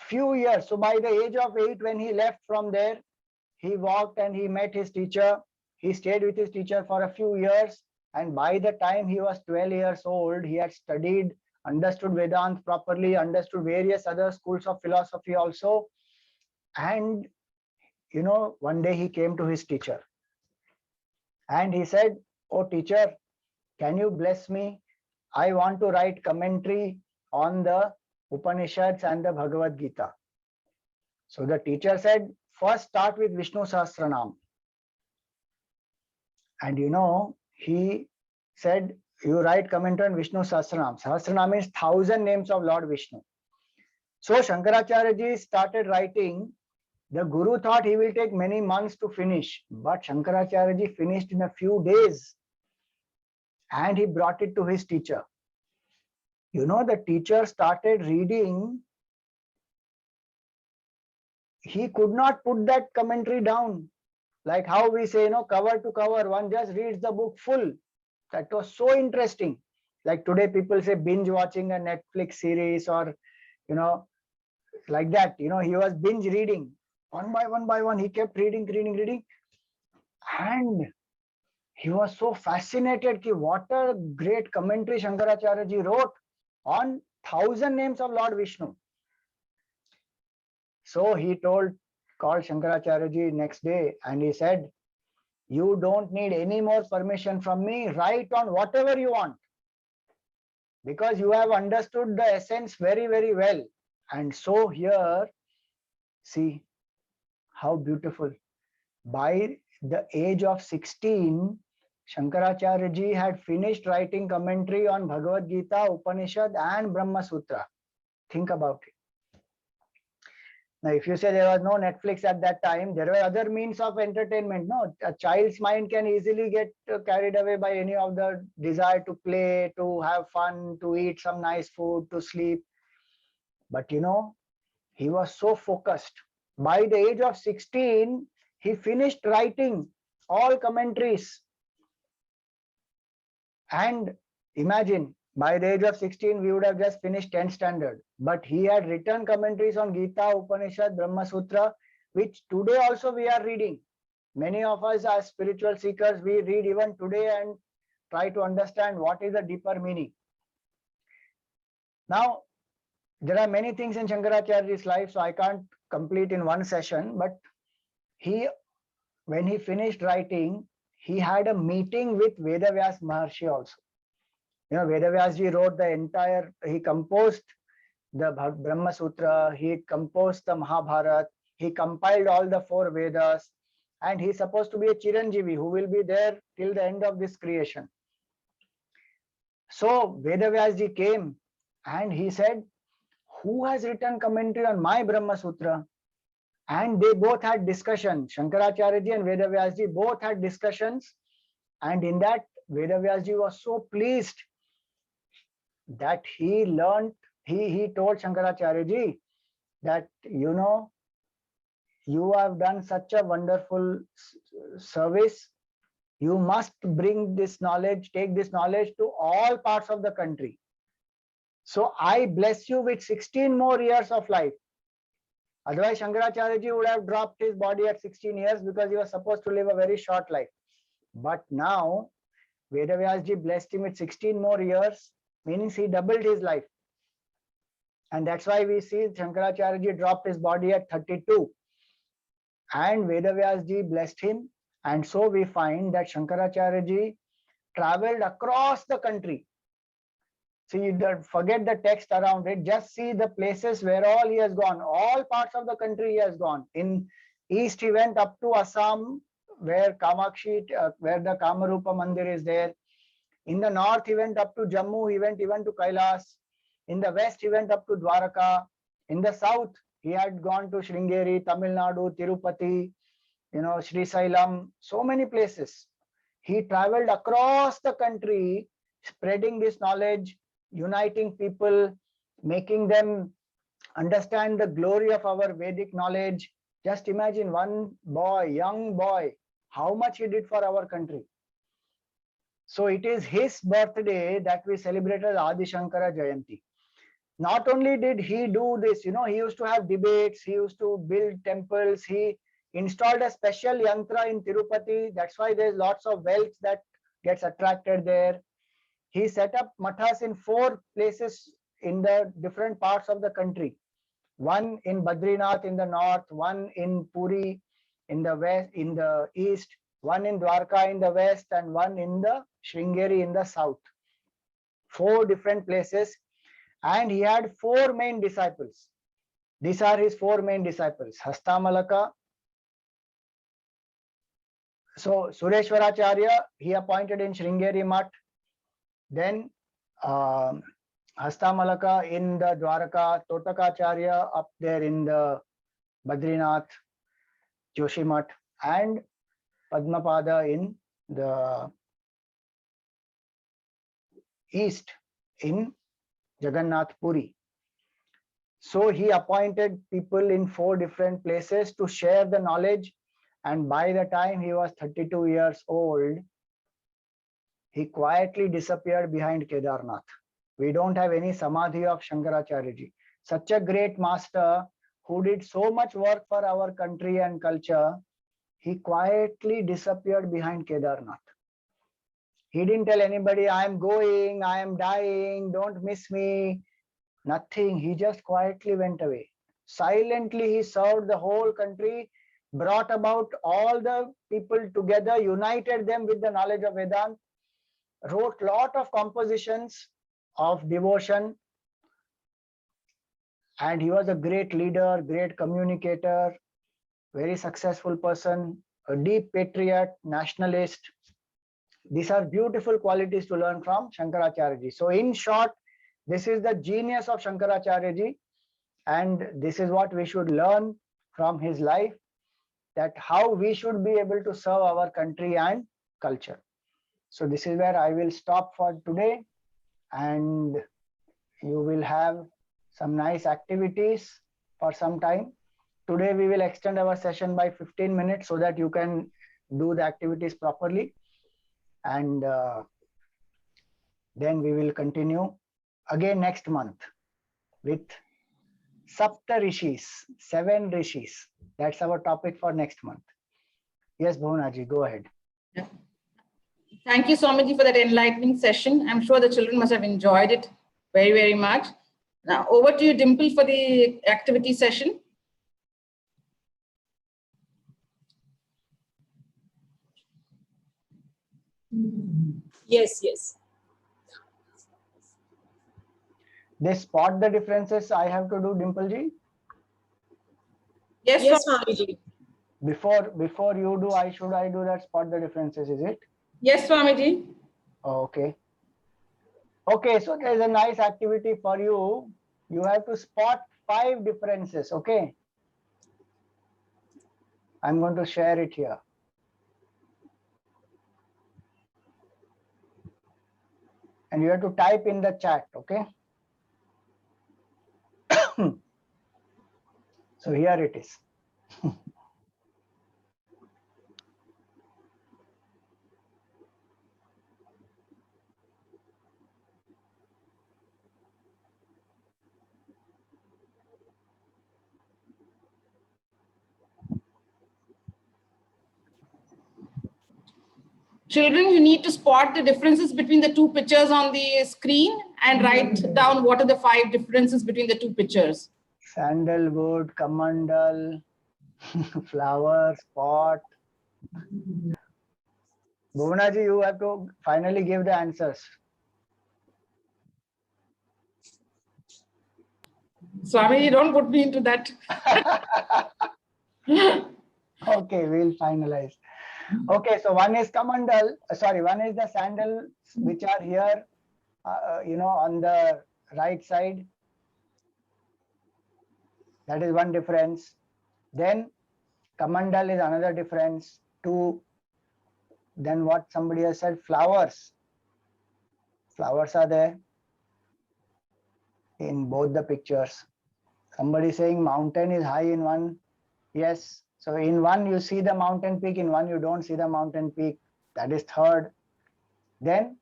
few years, so by the age of 8, when he left from there, he walked and he met his teacher. He stayed with his teacher for a few years. And by the time he was 12 years old, he had studied, understood Vedant properly, understood various other schools of philosophy also. And, you know, one day he came to his teacher and he said, "Oh teacher, can you bless me? I want to write commentary on the Upanishads and the Bhagavad Gita." So the teacher said, first start with Vishnu Sahasranam. And you know, he said, you write commentary on Vishnu Sahasranam. Sahasranam means 1000 names of Lord Vishnu. So Shankaracharya ji started writing. The Guru thought he will take many months to finish, but Shankaracharya ji finished in a few days and he brought it to his teacher. You know, the teacher started reading. He could not put that commentary down. Like how we say, cover to cover, one just reads the book full. That was so interesting. Like today people say binge watching a Netflix series or, like that. He was binge reading. One by one, he kept reading. And he was so fascinated ki what a great commentary Shankaracharya ji wrote on 1,000 names of Lord Vishnu. So he called Shankaracharya ji next day and he said, you don't need any more permission from me, write on whatever you want. Because you have understood the essence very, very well. And so here, see how beautiful. By the age of 16, Shankaracharya ji had finished writing commentary on Bhagavad Gita, Upanishad and Brahma Sutra. Think about it. Now, if you say there was no Netflix at that time, there were other means of entertainment. No, a child's mind can easily get carried away by any of the desire to play, to have fun, to eat some nice food, to sleep. But he was so focused. By the age of 16, he finished writing all commentaries. And imagine, by the age of 16, we would have just finished 10th standard. But he had written commentaries on Gita, Upanishad, Brahma Sutra, which today also we are reading. Many of us as spiritual seekers, we read even today and try to understand what is the deeper meaning. Now, there are many things in Shankaracharya's life, so I can't complete in one session, but when he finished writing, he had a meeting with Vedavyas Maharshi also. Vedavyas ji wrote he composed the Brahma Sutra, he composed the Mahabharata, he compiled all the 4 Vedas, and he's supposed to be a Chiranjeevi who will be there till the end of this creation. So Vedavyas ji came and he said, who has written commentary on my Brahma Sutra? And they both had discussion. Shankaracharya ji and Vedavyas ji both had discussions. And in that, Vedavyas ji was so pleased that he told Shankaracharya ji that, you have done such a wonderful service. You must bring this knowledge, take this knowledge to all parts of the country. So I bless you with 16 more years of life. Otherwise, Shankaracharya ji would have dropped his body at 16 years because he was supposed to live a very short life. But now, Vedavyas ji blessed him with 16 more years, meaning he doubled his life. And that's why we see Shankaracharya ji dropped his body at 32. And Vedavyas ji blessed him. And so we find that Shankaracharya ji traveled across the country. See, forget the text around it. Just see the places where all he has gone. All parts of the country he has gone. In east, he went up to Assam, where Kamakshi, where the Kamarupa Mandir is there. In the north, he went up to Jammu. He went even to Kailas. In the west, he went up to Dwaraka. In the south, he had gone to Sringeri, Tamil Nadu, Tirupati, Sri Sailam, so many places. He traveled across the country, spreading this knowledge, uniting people, making them understand the glory of our Vedic knowledge. Just imagine one boy, young boy, how much he did for our country. So it is his birthday that we celebrate as Adi Shankara Jayanti. Not only did he do this, he used to have debates, he used to build temples, he installed a special yantra in Tirupati. That's why there's lots of wealth that gets attracted there. He set up mathas in 4 places in the different parts of the country. One in Badrinath in the north, one in Puri in the west, in the east, one in Dwarka in the west, and one in the Sringeri in the south. 4 different places. And he had 4 main disciples. These are his 4 main disciples. Hastamalaka. So Sureshwaracharya, he appointed in Sringeri Mutt. Then Hastamalaka in the Dwaraka, Totakacharya up there in the Badrinath, Joshimath, and Padmapada in the east in Jagannath Puri. So he appointed people in 4 different places to share the knowledge, and by the time he was 32 years old, he quietly disappeared behind Kedarnath. We don't have any samadhi of Shankaracharya ji. Such a great master who did so much work for our country and culture, he quietly disappeared behind Kedarnath. He didn't tell anybody, I am going, I am dying, don't miss me. Nothing. He just quietly went away. Silently, he served the whole country, brought about all the people together, united them with the knowledge of Vedanta, wrote lot of compositions of devotion, and he was a great leader, great communicator, very successful person, a deep patriot, nationalist. These are beautiful qualities to learn from Shankaracharya ji. So in short, this is the genius of Shankaracharya ji, and this is what we should learn from his life, that how we should be able to serve our country and culture. So this is where I will stop for today, and you will have some nice activities for some time. Today we will extend our session by 15 minutes so that you can do the activities properly, and then we will continue again next month with Sapta Rishis, 7 Rishis. That's our topic for next month. Yes, Bhunaji, go ahead. Yeah. Thank you, Swamiji, for that enlightening session. I'm sure the children must have enjoyed it very, very much. Now, over to you, Dimple, for the activity session. Yes, yes. They spot the differences I have to do, Dimple ji? Yes, Yes, Swamiji. Swamiji. Before you do, I do that, spot the differences, is it? Yes, Swamiji. Okay. Okay, so there's a nice activity for you. You have to spot 5 differences, okay? I'm going to share it here. And you have to type in the chat, okay? So here it is. Children, you need to spot the differences between the 2 pictures on the screen and write down what are the 5 differences between the 2 pictures. Sandalwood, kamandal, flower, pot. Bhunaji, you have to finally give the answers. Swami, don't put me into that. Okay, we'll finalize. Okay, so one is kamandal, one is the sandals which are here, on the right side. That is one difference. Then kamandal is another difference. 2. Then what somebody has said, flowers. Flowers are there in both the pictures. Somebody saying mountain is high in one. Yes. So in one you see the mountain peak, in one you don't see the mountain peak. That is 3rd. Then,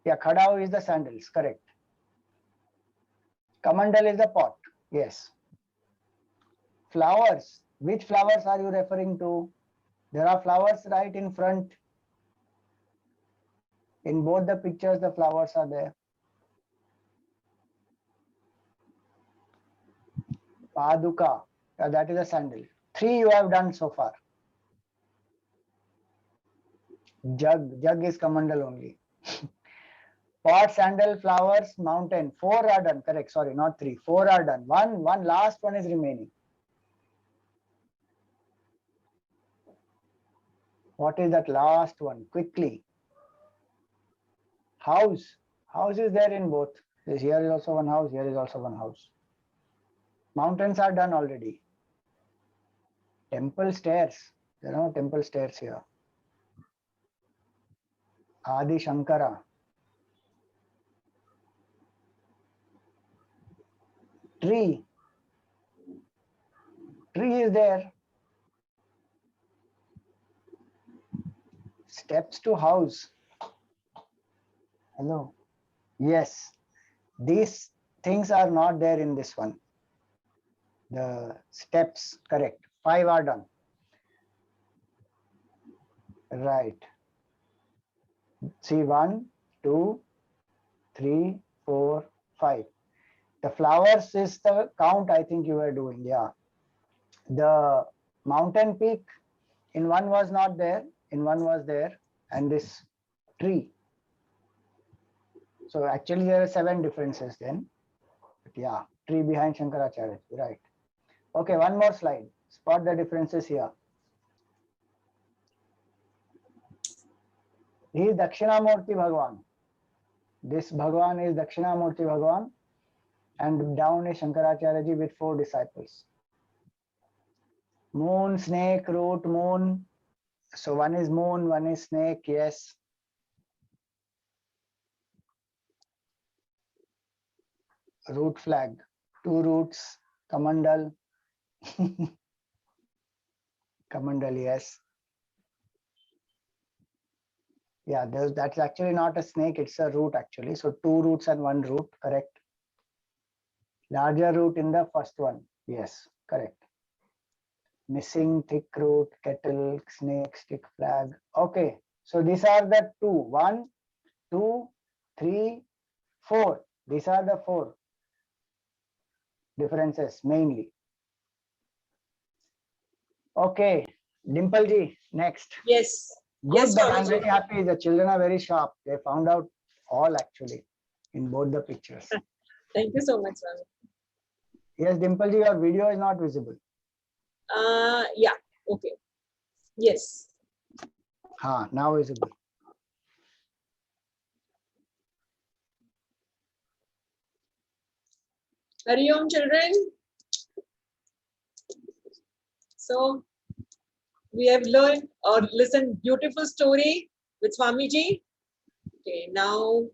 yeah, khadao is the sandals, correct. Kamandal is the pot, yes. Flowers, which flowers are you referring to? There are flowers right in front. In both the pictures, the flowers are there. Paduka, that is a sandal. 3 you have done so far. Jug is kamandal only. Pot, sandal, flowers, mountain. 4 are done, correct. Sorry, not 3. 4 are done. One last one is remaining. What is that last one? Quickly. House. House is there in both. This here is also one house, here is also one house. Mountains are done already. Temple stairs. There are no temple stairs here. Adi Shankara. Tree. Tree is there. Steps to house. Hello. Yes. These things are not there in this one. The steps, correct. 5 are done. Right. See, 1, 2, 3, 4, 5. The flowers is the count I think you were doing. Yeah. The mountain peak in one was not there, in one was there, and this tree. So actually there are 7 differences then. But yeah, tree behind Shankaracharya, right. Okay, one more slide. Spot the differences here. He is Dakshinamurti Bhagwan. This Bhagwan is Dakshinamurti Bhagwan, and down is Shankaracharya ji with 4 disciples. Moon, snake, root, moon. So one is moon, one is snake, yes. Root flag, 2 roots, Kamandal. Kamandal, yes. Yeah, that's actually not a snake, it's a root actually. So 2 roots and 1 root, correct. Larger root in the first one, yes, correct. Missing thick root, kettle, snake, stick, flag. Okay, so these are the 2. 1, 2, 3, 4. These are the 4 differences mainly. Okay, Dimple ji, next. Yes. Good, Yes, but I'm Swamiji. very happy. The children are very sharp. They found out all actually in both the pictures. Thank you so much, Swami. Yes, Dimple ji, your video is not visible. Yeah. Okay. Yes. Now visible. Hari Om, children. So we have learned or listened beautiful story with Swamiji. Okay, now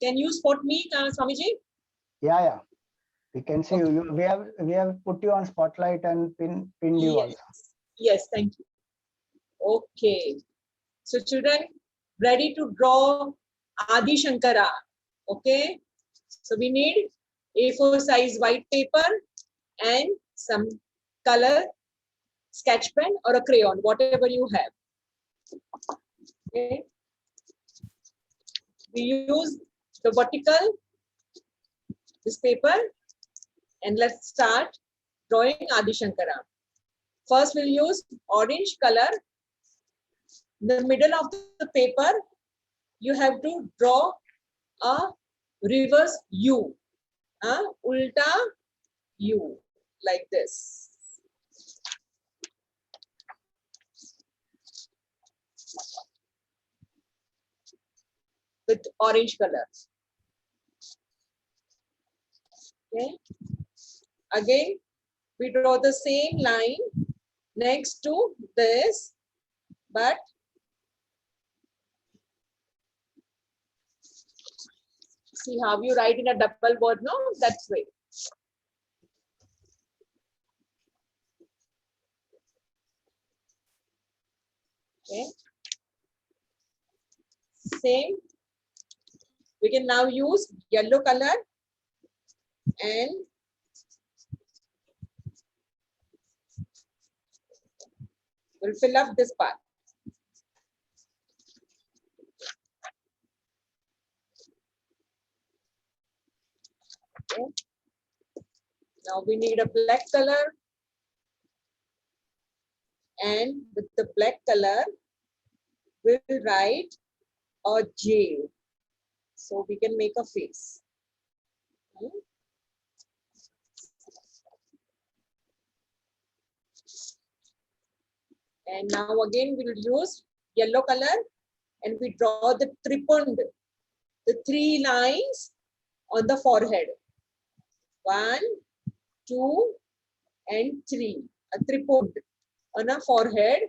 can you spot me, Swamiji? Yeah. We can see you. We have put you on spotlight and pinned you also. Yes, thank you. Okay. So children, ready to draw Adi Shankara. Okay. So we need A4 size white paper and some color sketch pen or a crayon, whatever you have. Okay. We use the vertical, this paper, and let's start drawing Adi Shankara. First, we'll use orange color. In the middle of the paper, you have to draw a reverse U, ulta U, like this. With orange color. Okay. Again, we draw the same line next to this, but see how you write in a double word, no? That's way. Okay. Same. We can now use yellow color and we'll fill up this part. Okay. Now we need a black color, and with the black color, we'll write a J. So we can make a face. And now again we'll use yellow color, and we draw the tripund, the 3 lines on the forehead. 1, 2, and 3. A tripund on a forehead,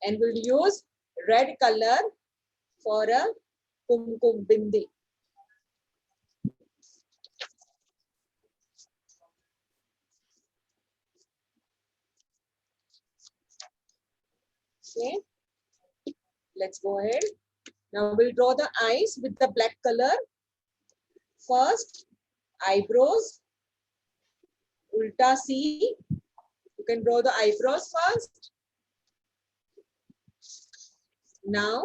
and we'll use red color for a kumkum bindi. Okay, let's go ahead. Now we'll draw the eyes with the black color. First, eyebrows, ulta C. You can draw the eyebrows first. Now,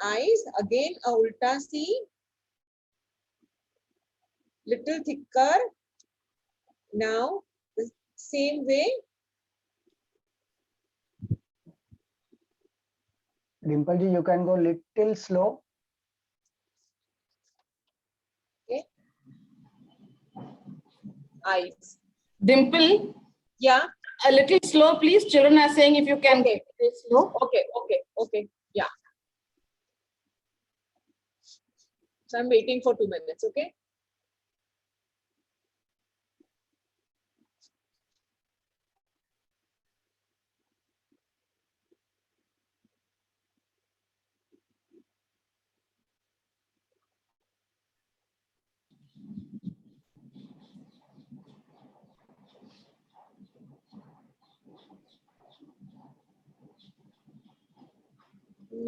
eyes, again a ulta C. Little thicker. Now, the same way. Dimple ji, you can go little slow. Okay. Eyes. Dimple, Yeah. a little slow, please. Children are saying if you can Okay. go slow. Okay. Yeah. So I'm waiting for 2 minutes, okay?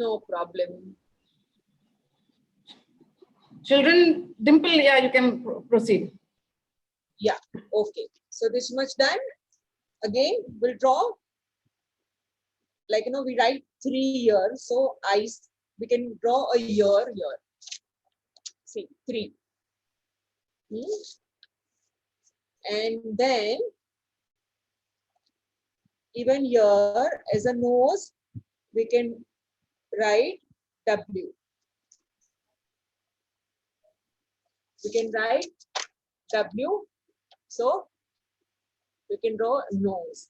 No problem. Children, Dimple, yeah, you can proceed. Yeah, okay. So this much done. Again, we'll draw, like, we write 3 years. So eyes, we can draw a year here. See, 3. And then, even here, as a nose, we can write W. We can write W. So, we can draw a nose.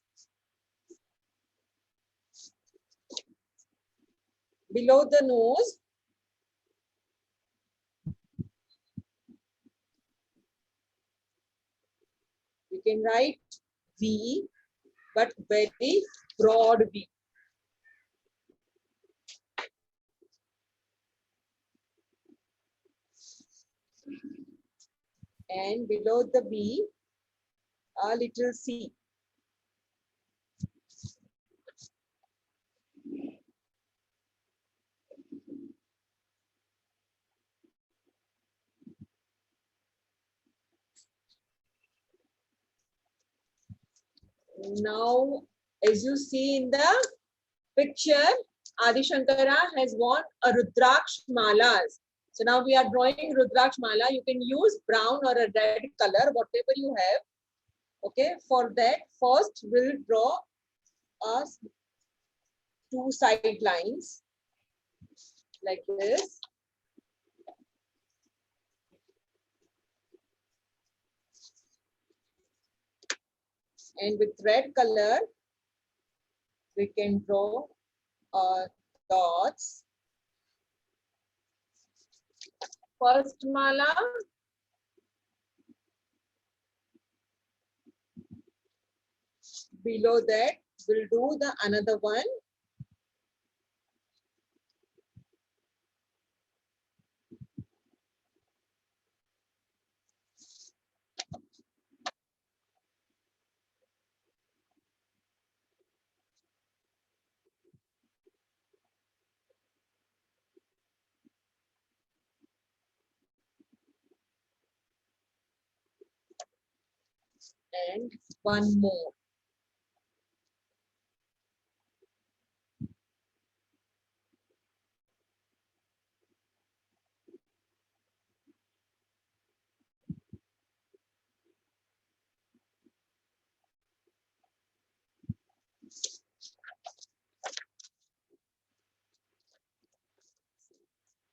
Below the nose, we can write V, but very broad V. And below the V, a little C. Now, as you see in the picture, Adi Shankara has worn a Rudraksh malas. So now we are drawing Rudraksh mala. You can use brown or a red color, whatever you have. Okay, for that, first we'll draw us 2 side lines like this. And with red color, we can draw dots. First mala. Below that, we'll do the another one. And one more.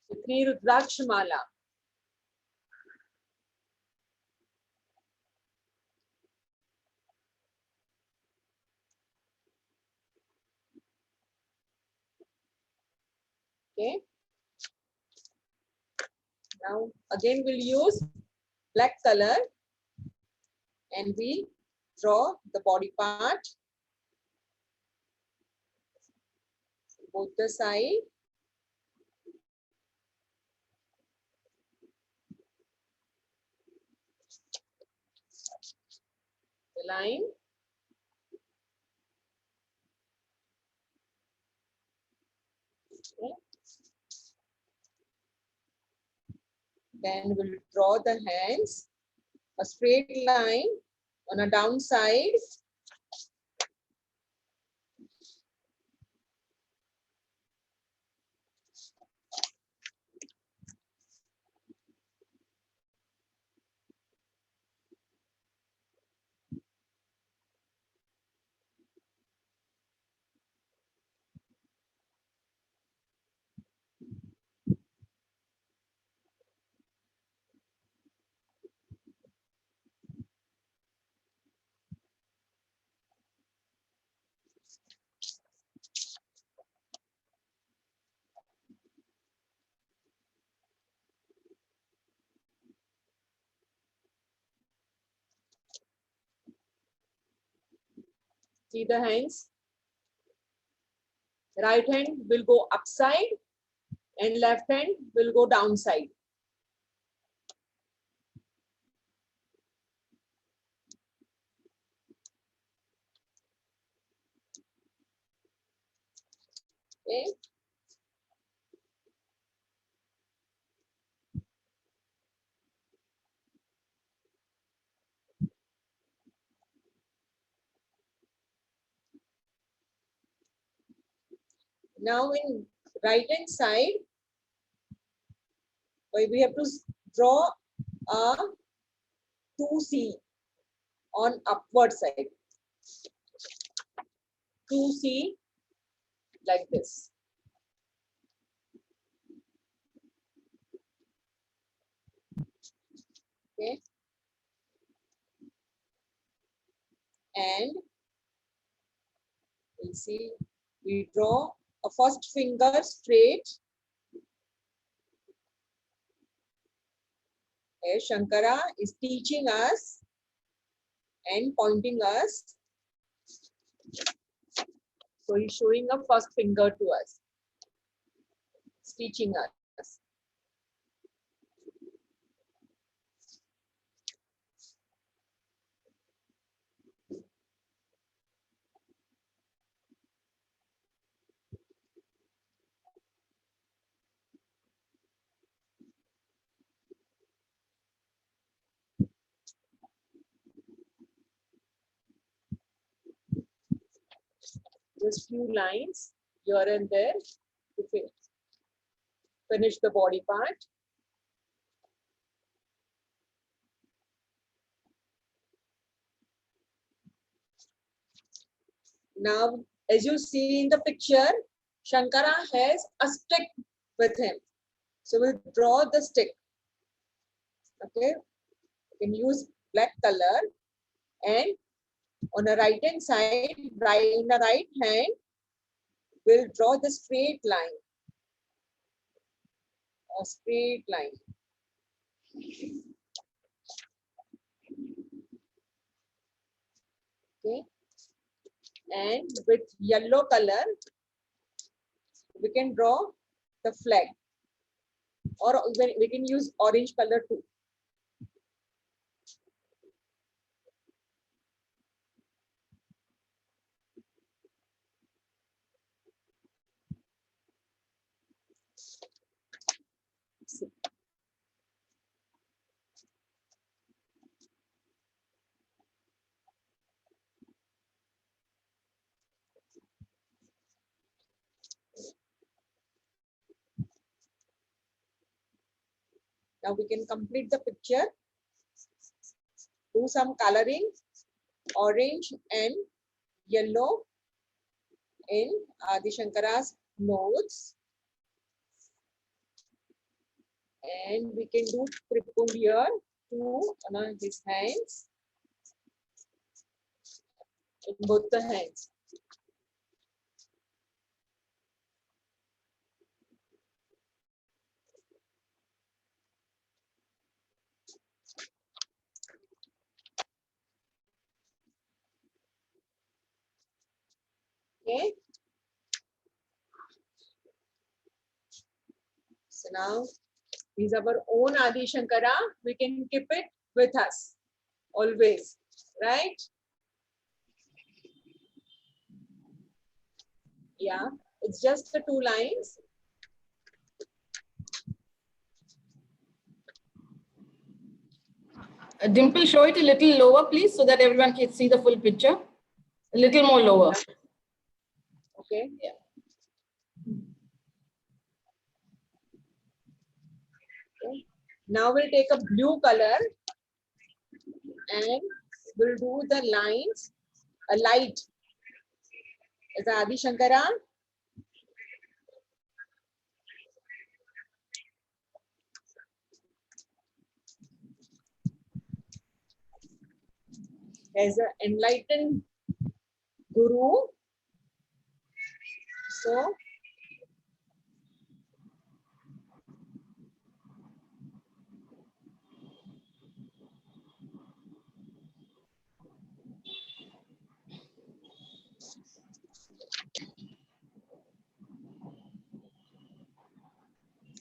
So 3 Rudraksh mala. Okay. Now again we'll use black color and we draw the body part, both the side. The line. Okay. Then we'll draw the hands, a straight line on a downside. See the hands. Right hand will go upside and left hand will go downside. Okay. Now in right hand side, we have to draw a 2C on upward side. 2C like this. Okay. And we'll see, we draw a first finger straight. Okay, Shankara is teaching us and pointing us. So he's showing a first finger to us. He's teaching us. Just few lines here and there to finish the body part. Now, as you see in the picture, Shankara has a stick with him. So we'll draw the stick. Okay, you can use black color, and on the right hand side, in the right hand, we'll draw the straight line. A straight line. Okay, and with yellow color, we can draw the flag, or we can use orange color too. Now we can complete the picture. Do some coloring, orange and yellow in Adi Shankara's notes. And we can do tripod here too on his hands. In both the hands. So now is our own Adi Shankara. We can keep it with us always, right? Yeah, it's just the 2 lines. Dimple, show it a little lower, please, so that everyone can see the full picture. A little more lower. Okay. Yeah. Okay. Now we'll take a blue color and we'll do the lines, a light as Adi Shankara. As an enlightened guru. So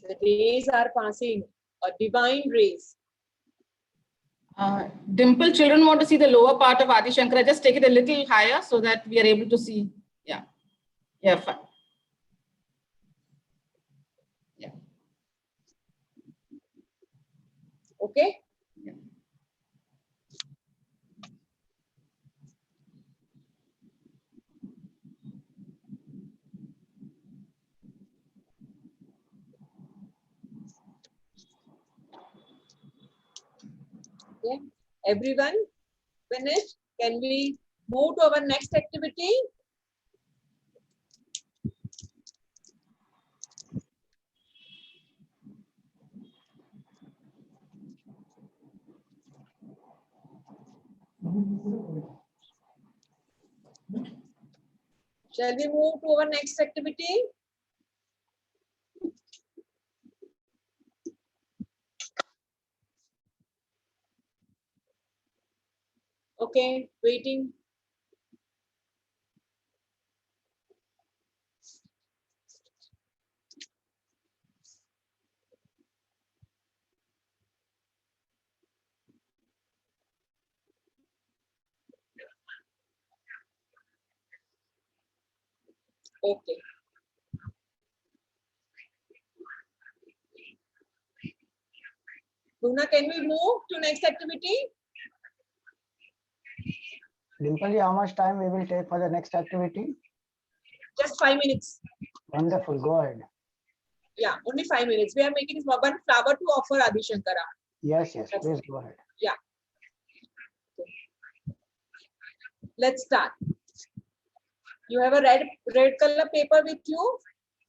the rays are passing, a divine rays. Dimple, children want to see the lower part of Adi Shankara. Just take it a little higher so that we are able to see. Yeah. Yeah, fine. Yeah. Okay. Yeah. Okay. Everyone finished? Can we move to our next activity? Shall we move to our next activity? Okay, waiting. Okay. Luna, can we move to next activity? Dimple, how much time we will take for the next activity? Just 5 minutes. Wonderful. Go ahead. Yeah, only 5 minutes. We are making one flower to offer Adi Shankara. Yes, yes. Please go ahead. Yeah. Let's start. You have a red color paper with you.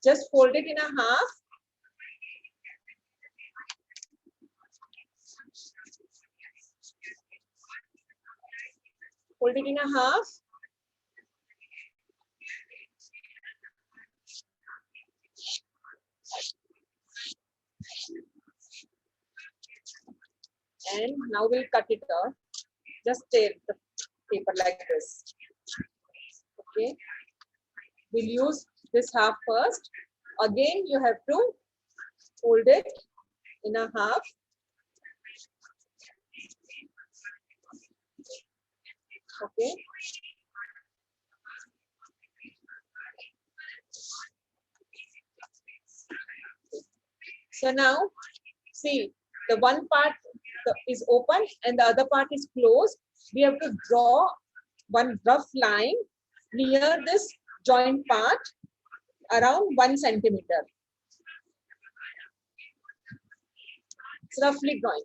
Just fold it in a half. Fold it in a half. And now we'll cut it off. Just tear the paper like this. Okay. We'll use this half first. Again, you have to fold it in a half. Okay. So now, see, the one part is open and the other part is closed. We have to draw one rough line near this joint part around 1 centimeter. It's roughly drawing.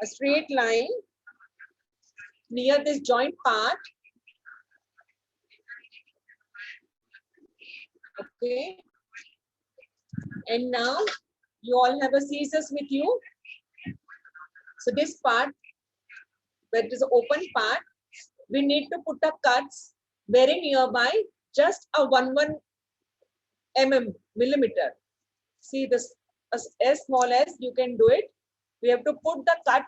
A straight line near this joint part. Okay. And now you all have a scissors with you. So this part, where it is open part, we need to put up cuts very nearby, just a 1 millimeter. See this, as small as you can do it. We have to put the cut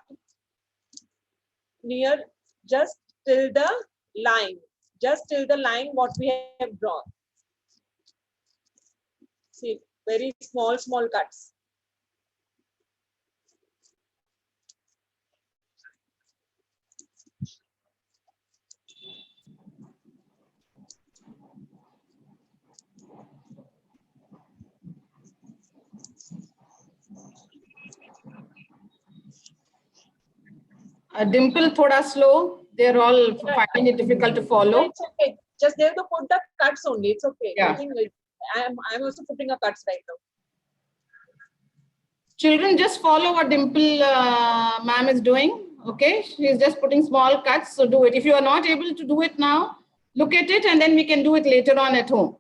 near just till the line what we have drawn. See, very small cuts. Dimple, thoda slow. They're all finding it difficult to No, follow. it's okay. Just they have to put the cuts only. It's okay. Yeah. I think I'm also putting a cuts right now. Children, just follow what Dimple ma'am is doing. Okay, she's just putting small cuts. So do it. If you are not able to do it now, look at it and then we can do it later on at home.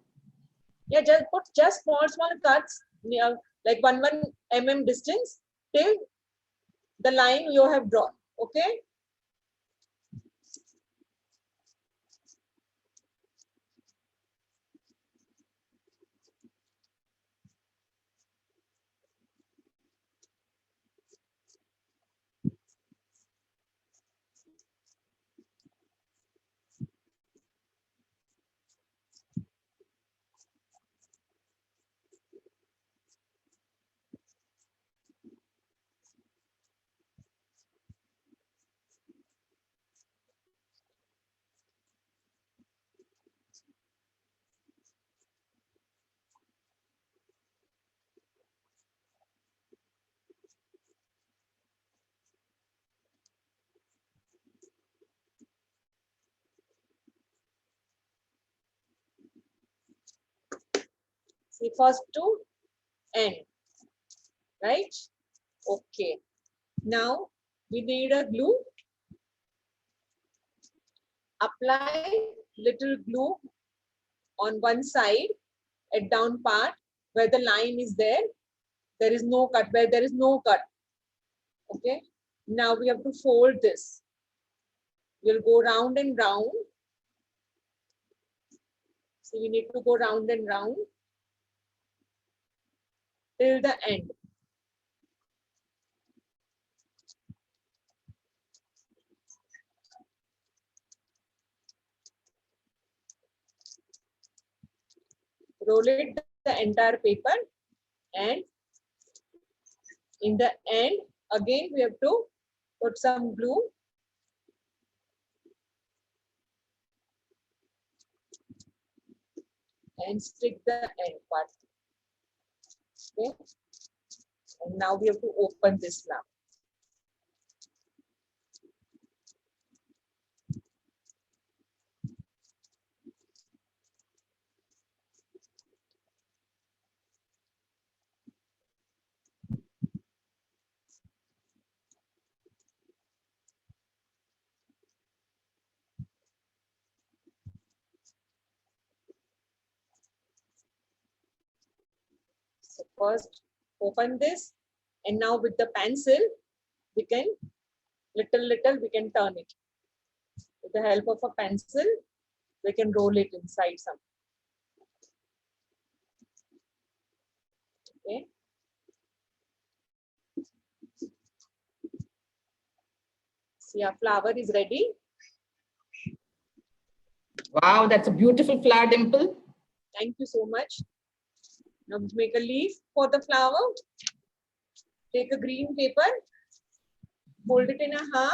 Yeah, just put just small cuts near like 1 mm distance till the line you have drawn. Okay. See, first to end, right? Okay. Now we need a glue. Apply little glue on one side at down part where the line is there. There is no cut, where there is no cut. Okay. Now we have to fold this. We'll go round and round. So we need to go round and round till the end. Roll it the entire paper, and in the end again we have to put some glue. And stick the end part. Okay. And now we have to open this now. So first open this, and now with the pencil we can little we can turn it. With the help of a pencil we can roll it inside some. Okay. See, our flower is ready. Wow, that's a beautiful flower, Dimple. Thank you so much. Now make a leaf for the flower. Take a green paper, fold it in a half.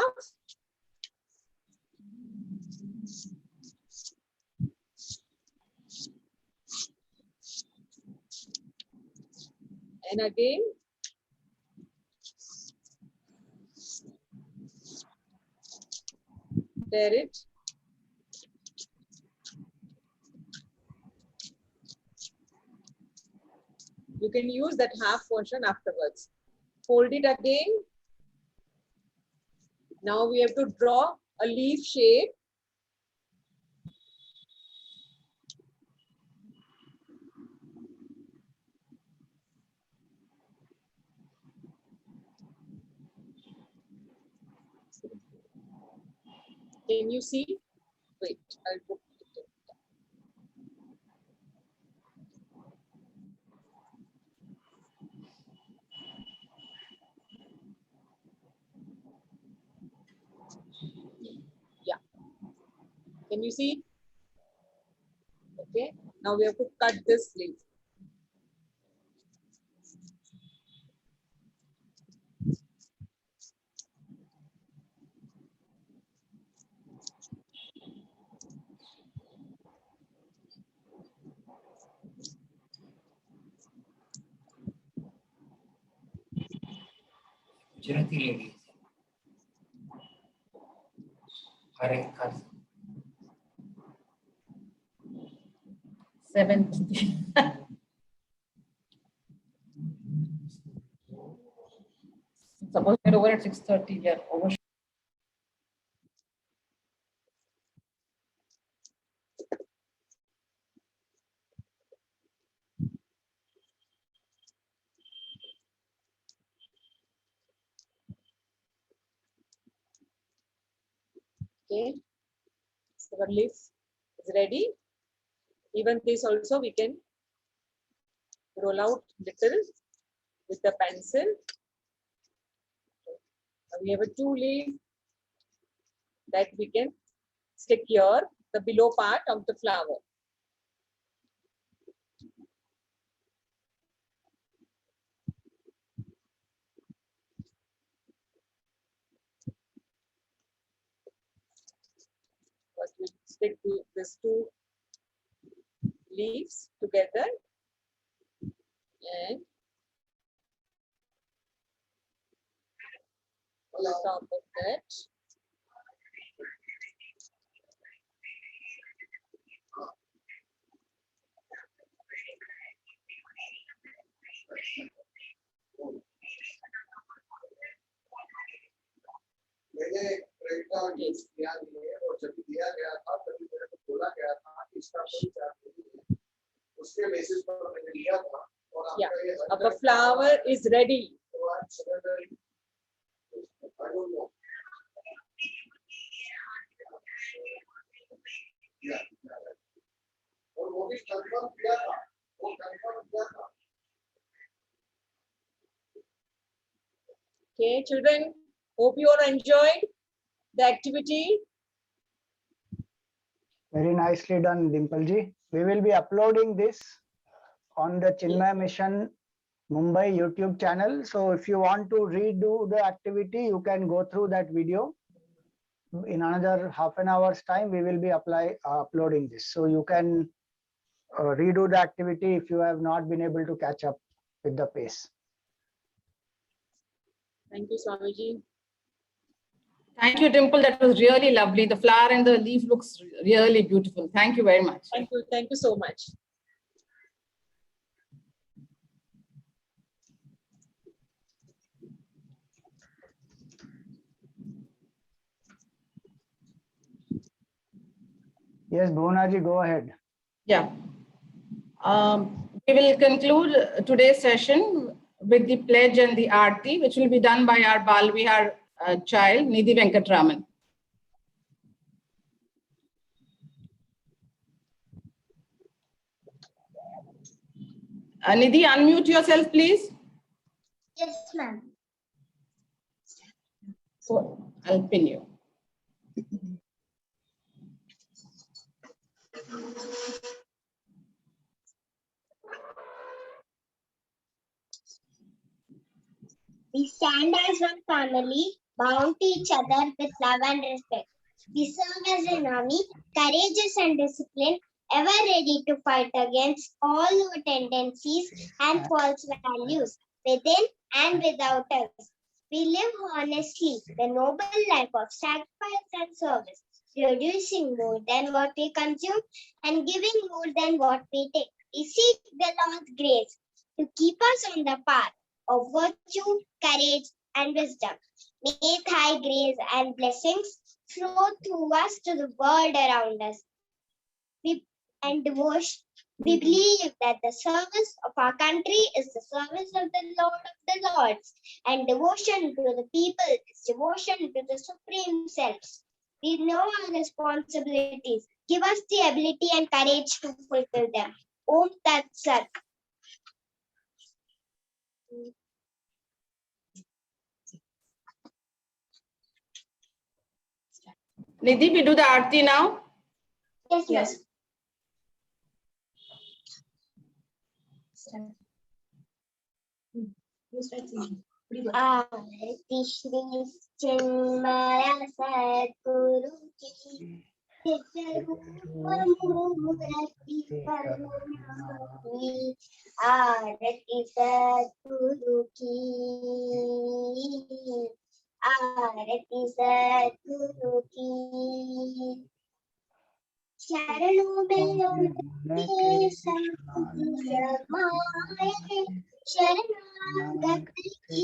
And again, tear it. You can use that half portion afterwards. Fold it again. Now we have to draw a leaf shape. Can you see? Wait, I'll put it in. Yeah. Can you see? Okay. Now we have to cut this leaf. Shirati lady. Hare Krishna. 7th. Suppose we're over at 6:30. We are over. Okay. So our leaf is ready. Even this also we can roll out little with the pencil. We have a 2 leaf that we can stick here, the below part of the flower. But we stick these 2 leaves together and on the top of that मैंने credit card use किया नहीं है और जब दिया गया था तभी मेरे को बोला गया था कि इसका कोई चार्ज नहीं है उसके बेसिस पर मैंने लिया था और yeah, आपका ये our flower is ready. तो आज suddenly I don't know. Yeah. और वो भी कंफर्म किया था Okay, children, hope you all enjoyed the activity. Very nicely done, Dimple ji. We will be uploading this on the Chinmay Mission Mumbai YouTube channel. So if you want to redo the activity, you can go through that video. In another half an hour's time, we will be uploading this. So you can redo the activity if you have not been able to catch up with the pace. Thank you, Swamiji. Thank you, Dimple. That was really lovely. The flower and the leaf looks really beautiful. Thank you very much. Thank you so much. Yes, Bhunaji, go ahead. Yeah. We will conclude today's session with the pledge and the aarti, which will be done by our Bal Vihar child, Nidhi Venkatraman. Nidhi, unmute yourself, please. Yes, ma'am. So I'll pin you. We stand as one family, bound to each other with love and respect. We serve as an army, courageous and disciplined, ever ready to fight against all our tendencies and false values, within and without us. We live honestly the noble life of sacrifice and service, producing more than what we consume and giving more than what we take. We seek the Lord's grace to keep us on the path of virtue, courage, and wisdom. May Thy grace and blessings flow through us to the world around us. We believe that the service of our country is the service of the Lord of the Lords, and devotion to the people is devotion to the Supreme Self. We know our responsibilities. Give us the ability and courage to fulfill them. Om Tat Sat. Nidhi, we do the aarti now? Yes. Aarti Shri Chinmaya Sadguru Ki Murti Karunamurti आरती सद्गुरु की, आरती सद्गुरु की। शरणों में उनके सद्गुरु समाए, शरणागत की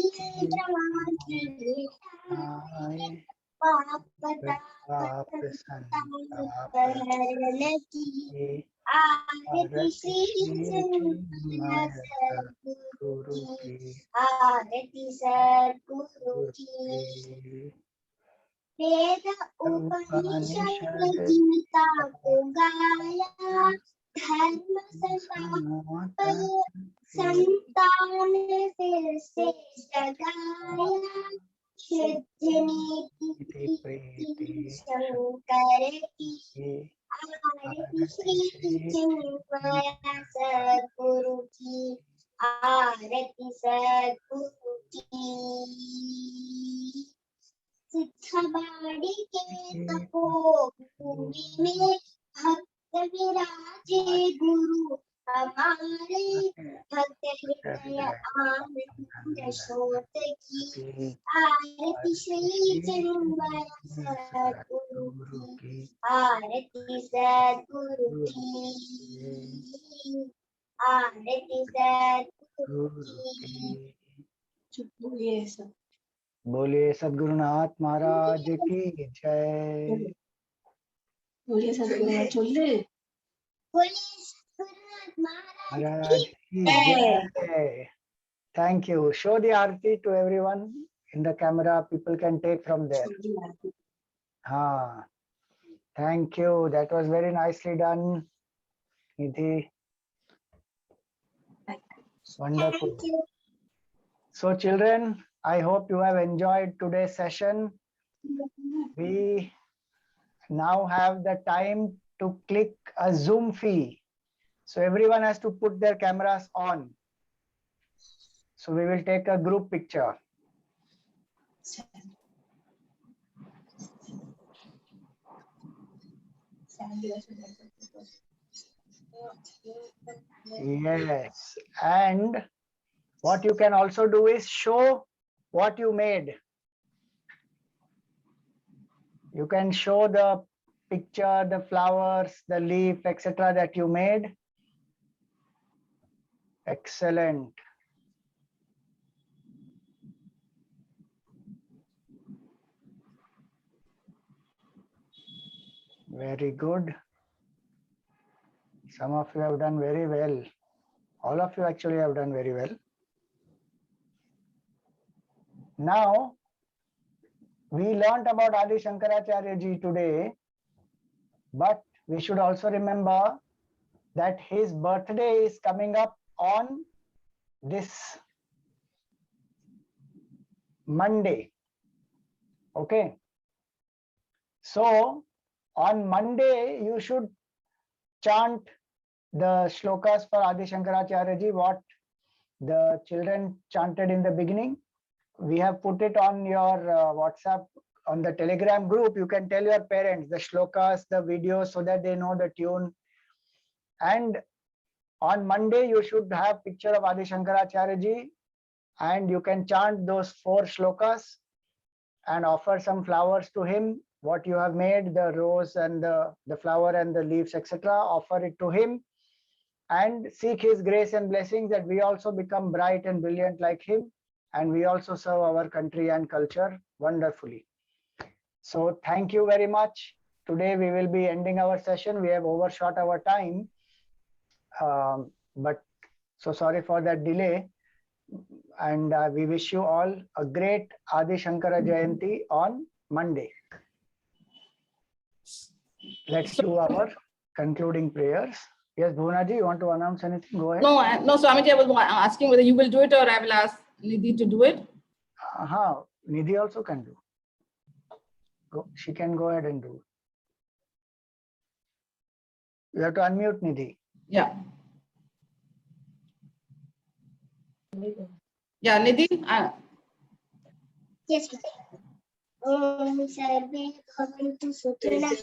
जमाती मिटाए, पाप ताप संताप हरण की। आरती श्री चिन्मय सद्गुरु की, आरती सद्गुरु की। वेद उपनिषद गीता को गाया, धर्म संस्थापन संतान फिर से जगाया। शुद्ध नीति प्रीति शंकर की, आरती श्री चिन्मय सद्गुरु की, आरती सद्गुरु की। सिद्धबाड़ी के तपोभूमि में भक्त विराजे गुरु हमारे। भक्त हृदय आनंद शोत की, आरती श्री चिन्मय सद्गुरु की, आरती सद्गुरु की, आरती सद्गुरु की। बोलिए सद्गुरुनाथ महाराज की जय। बोलिए सद्गुरुनाथ महाराज की जय। Thank you. Show the arati to everyone in the camera. People can take from there. Thank you. That was very nicely done, Nidhi. Wonderful. So children, I hope you have enjoyed today's session. We now have the time to click a Zoom fee. So everyone has to put their cameras on. So we will take a group picture. Yes, and what you can also do is show what you made. You can show the picture, the flowers, the leaf, etc. that you made. Excellent. Very good. Some of you have done very well. All of you actually have done very well. Now, we learned about Adi Shankaracharya ji today, but we should also remember that his birthday is coming up on this Monday. Okay. So, on Monday, you should chant the shlokas for Adi Shankaracharya ji, what the children chanted in the beginning. We have put it on your WhatsApp, on the Telegram group. You can tell your parents the shlokas, the videos, so that they know the tune. And on Monday, you should have picture of Adi Shankaracharya ji, and you can chant those 4 shlokas and offer some flowers to him. What you have made, the rose and the flower and the leaves, etc., offer it to him and seek his grace and blessings that we also become bright and brilliant like him, and we also serve our country and culture wonderfully. So thank you very much. Today we will be ending our session. We have overshot our time, but so sorry for that delay. And we wish you all a great Adi Shankara Jayanti on Monday. Let's do our concluding prayers. Yes, Bhunaji, you want to announce anything? Go ahead. No, Swamiji, I was asking whether you will do it or I will ask Nidhi to do it. Nidhi also can do. She can go ahead and do. You have to unmute Nidhi. Yeah. Yeah, Nidhi. Yes. Om Sarve Bhavantu Sukhinaः,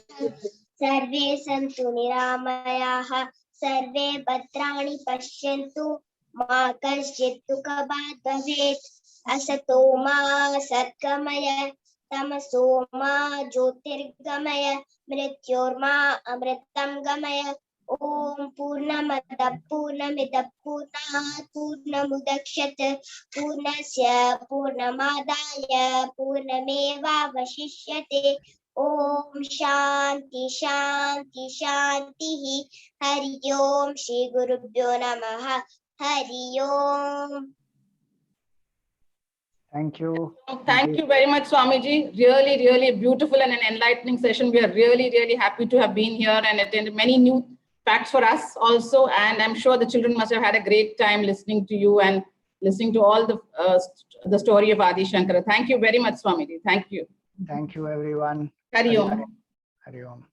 Sarve Santu Niramayaः, Sarve Bhadrani Pashyantu, मा कश्चित् दुःखभाग् भवेत् असतो मा सद्गमय तमसो मा ज्योतिर्गमय मृत्योर्मा अमृतं गमय ॐ पूर्णमदः पूर्णमिदः पूर्णात् पूर्णमुदच्यते पूर्णस्य पूर्णमादाय पूर्णमेवावशिष्यते ॐ शान्ति शान्ति शान्तिः हरि ओम श्री गुरुभ्यो नमः हरि ओम Thank you. Thank you very much, Swamiji. Really, really beautiful and an enlightening session. We are really, really happy to have been here and attended many new facts for us also. And I'm sure the children must have had a great time listening to you and listening to all the story of Adi Shankara. Thank you very much, Swamiji. Thank you. Thank you, everyone. Hari Om. Hari Om.